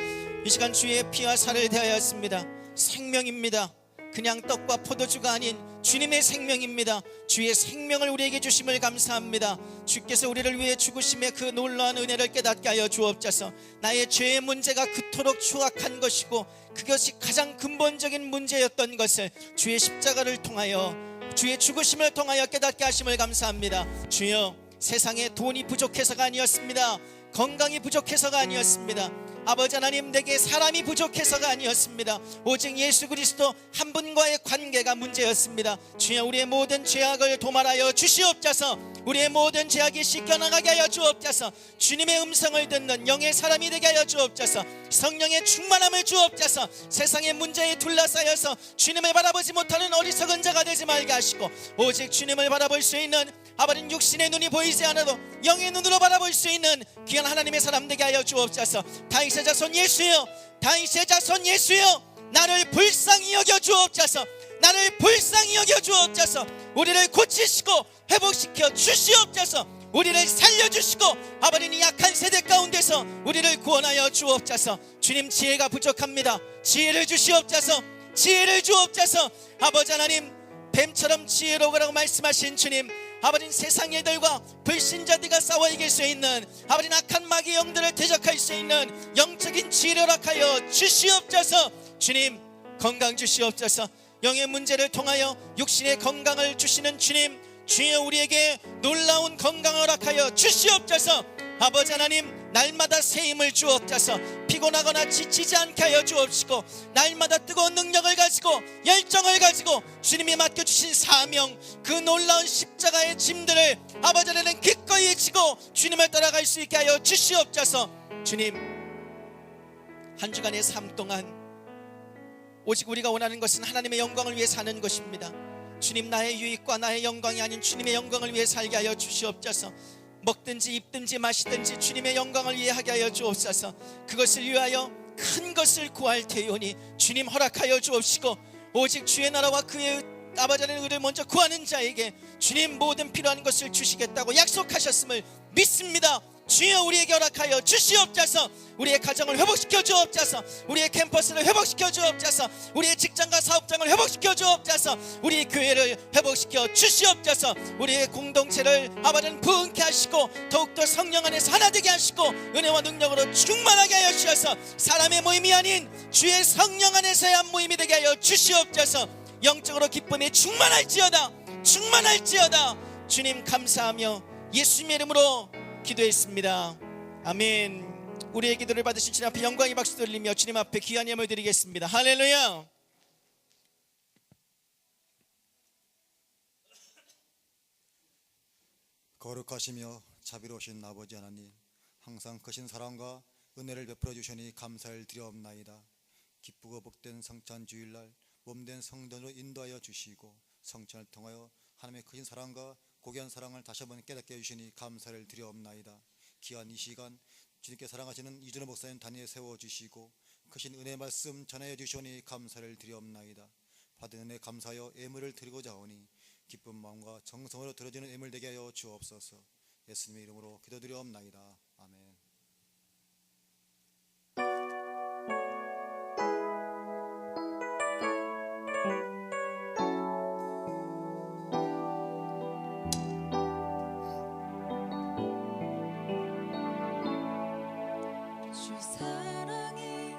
이 시간 주의 피와 살을 대하였습니다. 생명입니다. 그냥 떡과 포도주가 아닌 주님의 생명입니다. 주의 생명을 우리에게 주심을 감사합니다. 주께서 우리를 위해 죽으심의 그 놀라운 은혜를 깨닫게 하여 주옵소서. 나의 죄의 문제가 그토록 추악한 것이고 그것이 가장 근본적인 문제였던 것을 주의 십자가를 통하여, 주의 죽으심을 통하여 깨닫게 하심을 감사합니다. 주여, 세상에 돈이 부족해서가 아니었습니다. 건강이 부족해서가 아니었습니다. 아버지 하나님, 내게 사람이 부족해서가 아니었습니다. 오직 예수 그리스도 한 분과의 관계가 문제였습니다. 주여, 우리의 모든 죄악을 도말하여 주시옵소서. 우리의 모든 죄악이 씻겨나가게 하여 주옵소서. 주님의 음성을 듣는 영의 사람이 되게 하여 주옵소서. 성령의 충만함을 주옵소서. 세상의 문제에 둘러싸여서 주님을 바라보지 못하는 어리석은 자가 되지 말게 하시고, 오직 주님을 바라볼 수 있는, 아버지 육신의 눈이 보이지 않아도 영의 눈으로 바라볼 수 있는 귀한 하나님의 사람 되게 하여 주옵소서. 다윗의 자손 예수여, 다윗의 자손 예수여, 나를 불쌍히 여겨 주옵소서. 나를 불쌍히 여겨 주옵소서. 우리를 고치시고 회복시켜 주시옵소서. 우리를 살려주시고 아버님, 약한 세대 가운데서 우리를 구원하여 주옵소서. 주님, 지혜가 부족합니다. 지혜를 주시옵소서. 지혜를 주옵소서. 아버지 하나님, 뱀처럼 지혜로우라고 말씀하신 주님, 아버지, 세상 일들과 불신자들과 싸워 이길 수 있는, 아버지, 악한 마귀 영들을 대적할 수 있는 영적인 지혜를 허락하여 주시옵소서. 주님, 건강 주시옵소서. 영의 문제를 통하여 육신의 건강을 주시는 주님, 주여, 우리에게 놀라운 건강을 허락하여 주시옵소서. 아버지 하나님, 날마다 새 힘을 주옵소서. 피곤하거나 지치지 않게 하여 주옵시고, 날마다 뜨거운 능력을 가지고 열정을 가지고 주님이 맡겨주신 사명, 그 놀라운 십자가의 짐들을 아버지 하나님 기꺼이 지고 주님을 따라갈 수 있게 하여 주시옵소서. 주님, 한 주간의 삶 동안 오직 우리가 원하는 것은 하나님의 영광을 위해 사는 것입니다. 주님, 나의 유익과 나의 영광이 아닌 주님의 영광을 위해 살게 하여 주시옵소서. 먹든지 입든지 마시든지 주님의 영광을 위해 하게 하여 주옵소서. 그것을 위하여 큰 것을 구할 테오니 주님 허락하여 주옵시고, 오직 주의 나라와 그의 아버지 하나님의 의를 먼저 구하는 자에게 주님 모든 필요한 것을 주시겠다고 약속하셨음을 믿습니다. 주여, 우리에게 허락하여 주시옵소서. 우리의 가정을 회복시켜 주옵소서. 우리의 캠퍼스를 회복시켜 주옵소서. 우리의 직장과 사업장을 회복시켜 주옵소서. 우리 교회를 회복시켜 주시옵소서. 우리의 공동체를 아버지는 부흥케 하시고 더욱더 성령 안에서 하나 되게 하시고 은혜와 능력으로 충만하게 하여 주셔서 사람의 모임이 아닌 주의 성령 안에서의 한 모임이 되게 하여 주시옵소서. 영적으로 기쁨이 충만할지어다, 충만할지어다. 주님 감사하며 예수님의 이름으로 기도했습니다. 아멘. 우리의 기도를 받으신 주님 앞에 영광의 박수 돌리며 주님 앞에 귀한 예물 드리겠습니다. 할렐루야. 거룩하시며 자비로우신 아버지 하나님, 항상 크신 사랑과 은혜를 베풀어 주시니 감사를 드리옵나이다. 기쁘고 복된 성찬 주일날 몸된 성전으로 인도하여 주시고, 성찬을 통하여 하나님의 크신 사랑과 고귀한 사랑을 다시 한번 깨닫게 해주시니 감사를 드리옵나이다. 귀한 이 시간 주님께 사랑하시는 이준호 목사님 단위에 세워주시고 크신 은혜의 말씀 전하여 주시오니 감사를 드리옵나이다. 받은 은혜 감사하여 예물을 드리고자 하오니 기쁜 마음과 정성으로 드려지는 예물 되게 하여 주옵소서. 예수님의 이름으로 기도드리옵나이다. 아멘. 주 사랑이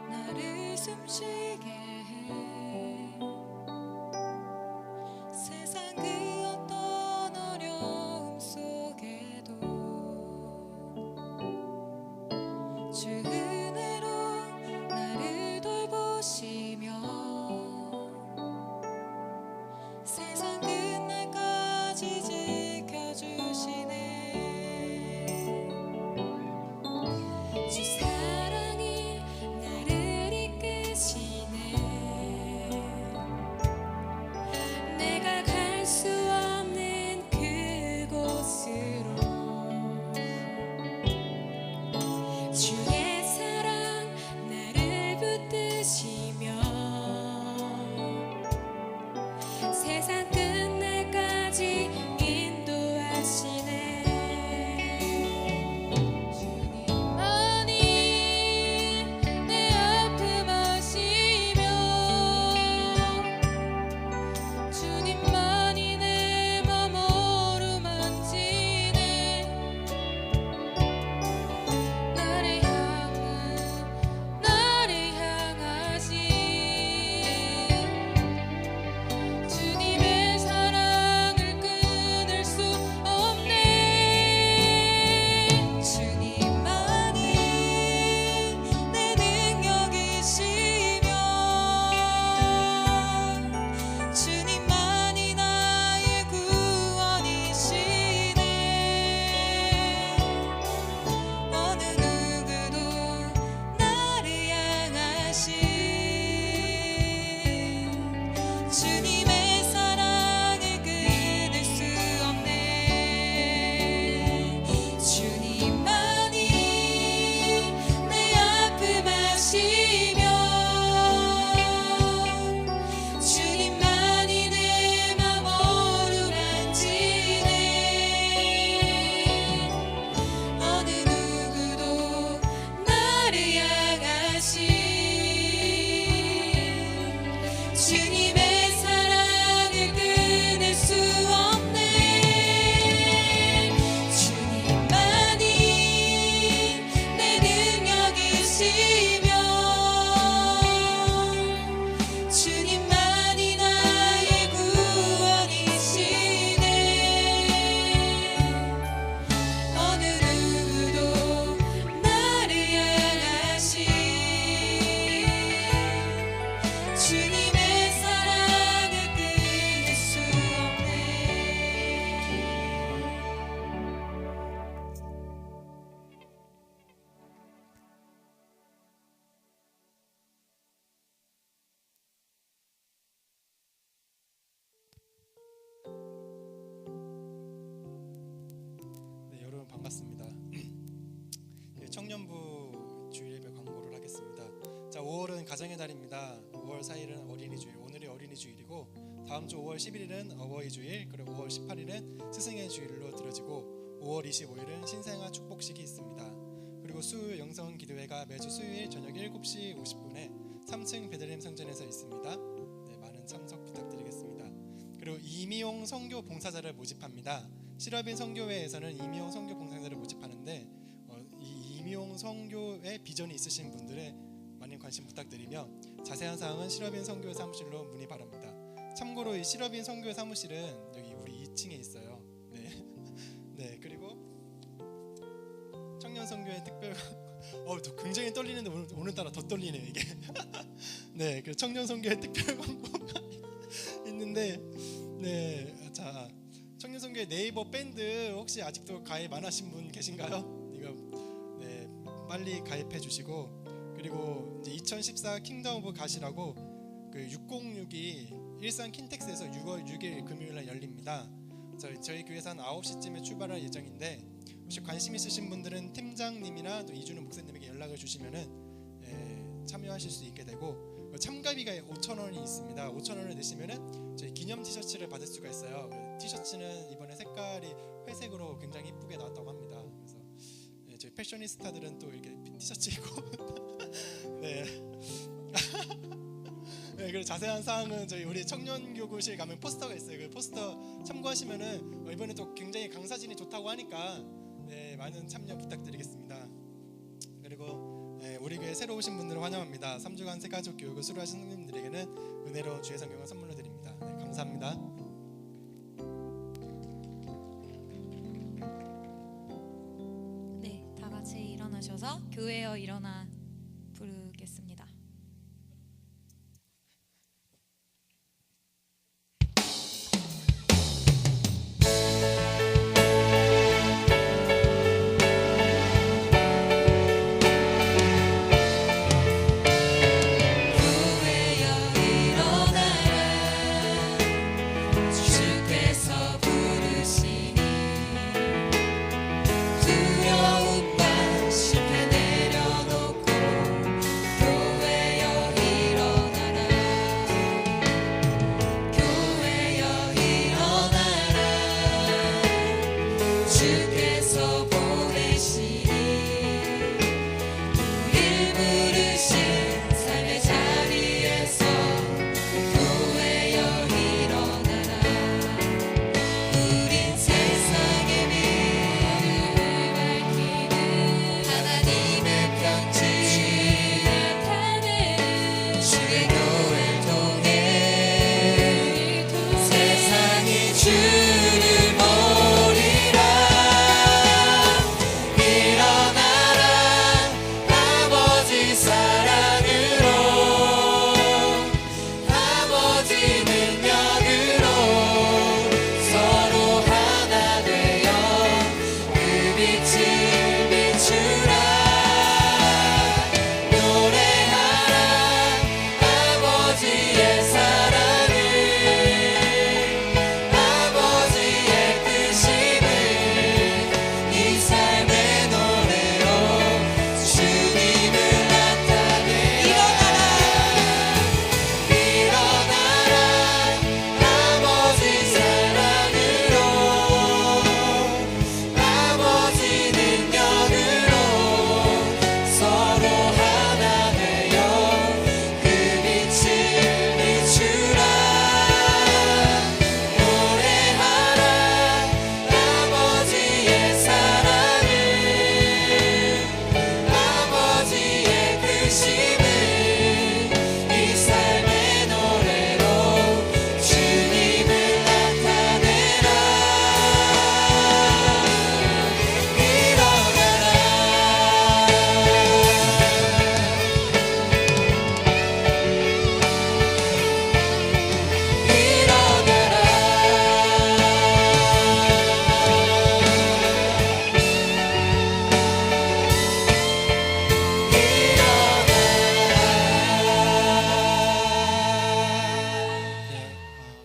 나를 숨쉬게 해. 세상 그 어떤 어려움 속에도 주 은혜로 나를 돌보시며 세상 끝날까지 지켜주시네. 주 사랑이 나를 이끄시네. 내가 갈 수 없는 그곳으로 주의 사랑 나를 붙드시며 세상 끝날까지 인도하시네. 맞습니다. 청년부 주일예배 광고를 하겠습니다. 자, 5월은 가정의 달입니다. 5월 4일은 어린이주일, 오늘이 어린이주일이고 다음 주 5월 11일은 어버이주일, 그리고 5월 18일은 스승의 주일로 들어지고 5월 25일은 신생아 축복식이 있습니다. 그리고 수요일 영성 기도회가 매주 수요일 저녁 7시 50분에 3층 베들레헴 성전에서 있습니다. 네, 많은 참석 부탁드리겠습니다. 그리고 이미용 선교 봉사자를 모집합니다. 시러빈 선교회에서는 이미용 선교 봉사자를 모집하는데 이 이미용 선교의 비전이 있으신 분들의 많은 관심 부탁드리며 자세한 사항은 시러빈 선교회 사무실로 문의 바랍니다. 참고로 이 시러빈 선교회 사무실은 여기 우리 2층에 있어요. 네, 네 그리고 청년 선교회 특별 굉장히 떨리는데 오늘따라 더 떨리네요 이게. 네, 그 청년 선교회 특별 광고가 있는데, 네, 자 청년 선교회 네이버 밴드 혹시 아직도 가입 안 하신 분 계신가요? 이거 네 빨리 가입해 주시고, 그리고 이제 2014 킹덤 오브 갓이라고 그 606이 일산 킨텍스에서 6월 6일 금요일날 열립니다. 저희 교회에서 한 9시쯤에 출발할 예정인데 혹시 관심 있으신 분들은 팀장님이나 또 이준우 목사님에게 연락을 주시면은 참여하실 수 있게 되고, 참가비가 5,000원이 있습니다. 5,000원을 내시면은 저희 기념 티셔츠를 받을 수가 있어요. 티셔츠는 이번에 색깔이 회색으로 굉장히 이쁘게 나왔다고 합니다. 그래서 저희 패셔니스타들은 또 이렇게 티셔츠 입고 네. 네, 그리고 자세한 사항은 저희 우리 청년교구실 가면 포스터가 있어요. 그 포스터 참고하시면은 이번에 또 굉장히 강사진이 좋다고 하니까 네, 많은 참여 부탁드리겠습니다. 그리고 우리 교회 새로 오신 분들을 환영합니다. 3주간 새가족 교육을 수료하신 성님들에게는 은혜로운 주의 성경을 선물로 드립니다. 네, 감사합니다. 네, 다 같이 일어나셔서 교회여 일어나 부르겠습니다.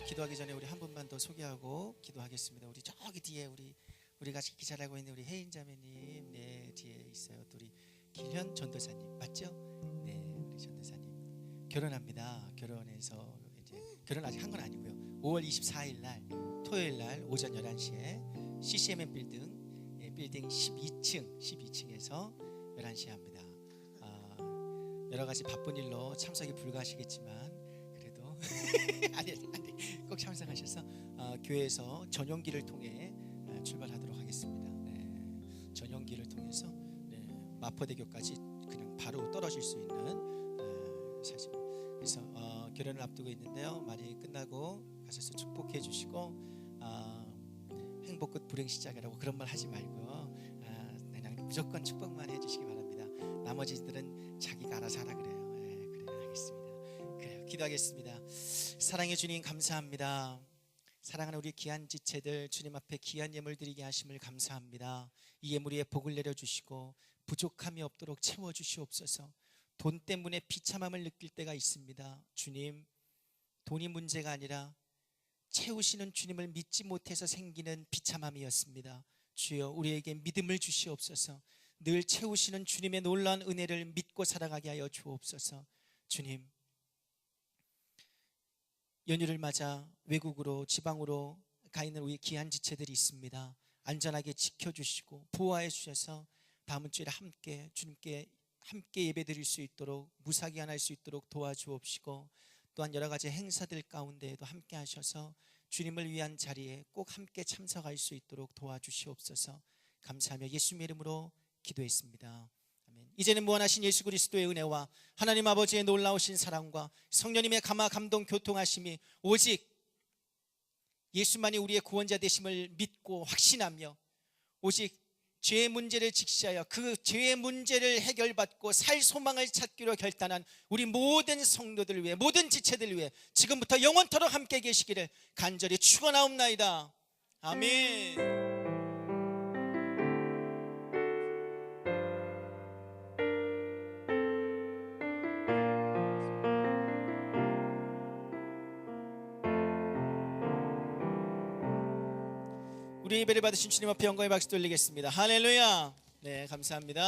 기도하기 전에 우리 한 분만 더 소개하고 기도하겠습니다. 우리 저기 뒤에 우리 우리 같이 기자라고 있는 우리 혜인 자매님, 네 뒤에 있어요. 또 우리 길현 전도사님 맞죠? 네, 우리 전도사님 결혼합니다. 결혼해서 이제 결혼 아직 한 건 아니고요. 5월 24일 날 토요일 날 오전 11시에 CCMM 빌딩, 빌딩 12층에서 11시에 합니다. 여러 가지 바쁜 일로 참석이 불가하시겠지만 그래도 아니 꼭 참석하셔서 교회에서 전용기를 통해 출발하도록 하겠습니다. 네, 전용기를 통해서 마포대교까지 그냥 바로 떨어질 수 있는 사실. 그래서 결혼을 앞두고 있는데요. 많이 끝나고 가셔서 축복해 주시고 행복 끝 불행 시작이라고 그런 말 하지 말고요. 그냥 무조건 축복만 해주시기 바랍니다. 나머지들은 자기가 알아서 하라 그래요. 그래요, 알겠습니다. 그래요, 기도하겠습니다. 사랑해 주님 감사합니다. 사랑하는 우리 귀한 지체들 주님 앞에 귀한 예물 드리게 하심을 감사합니다. 이 예물 위에 복을 내려주시고 부족함이 없도록 채워주시옵소서. 돈 때문에 비참함을 느낄 때가 있습니다. 주님, 돈이 문제가 아니라 채우시는 주님을 믿지 못해서 생기는 비참함이었습니다. 주여 우리에게 믿음을 주시옵소서. 늘 채우시는 주님의 놀라운 은혜를 믿고 살아가게 하여 주옵소서. 주님, 연휴를 맞아 외국으로 지방으로 가 있는 우리 귀한 지체들이 있습니다. 안전하게 지켜주시고 보호해 주셔서 다음 주에 함께 주님께 함께 예배드릴 수 있도록 무사기한할 수 있도록 도와주옵시고 또한 여러 가지 행사들 가운데에도 함께 하셔서 주님을 위한 자리에 꼭 함께 참석할 수 있도록 도와주시옵소서. 감사하며 예수님의 이름으로 기도했습니다. 아멘. 이제는 무한하신 예수 그리스도의 은혜와 하나님 아버지의 놀라우신 사랑과 성령님의 감화 감동 교통하심이 오직 예수만이 우리의 구원자 되심을 믿고 확신하며 오직 죄의 문제를 직시하여 그 죄의 문제를 해결받고 살 소망을 찾기로 결단한 우리 모든 성도들 위해 모든 지체들 위해 지금부터 영원토록 함께 계시기를 간절히 축원하옵나이다. 아멘. 우리 예배를 받으신 주님 앞에 영광의 박수 돌리겠습니다. 할렐루야. 네, 감사합니다.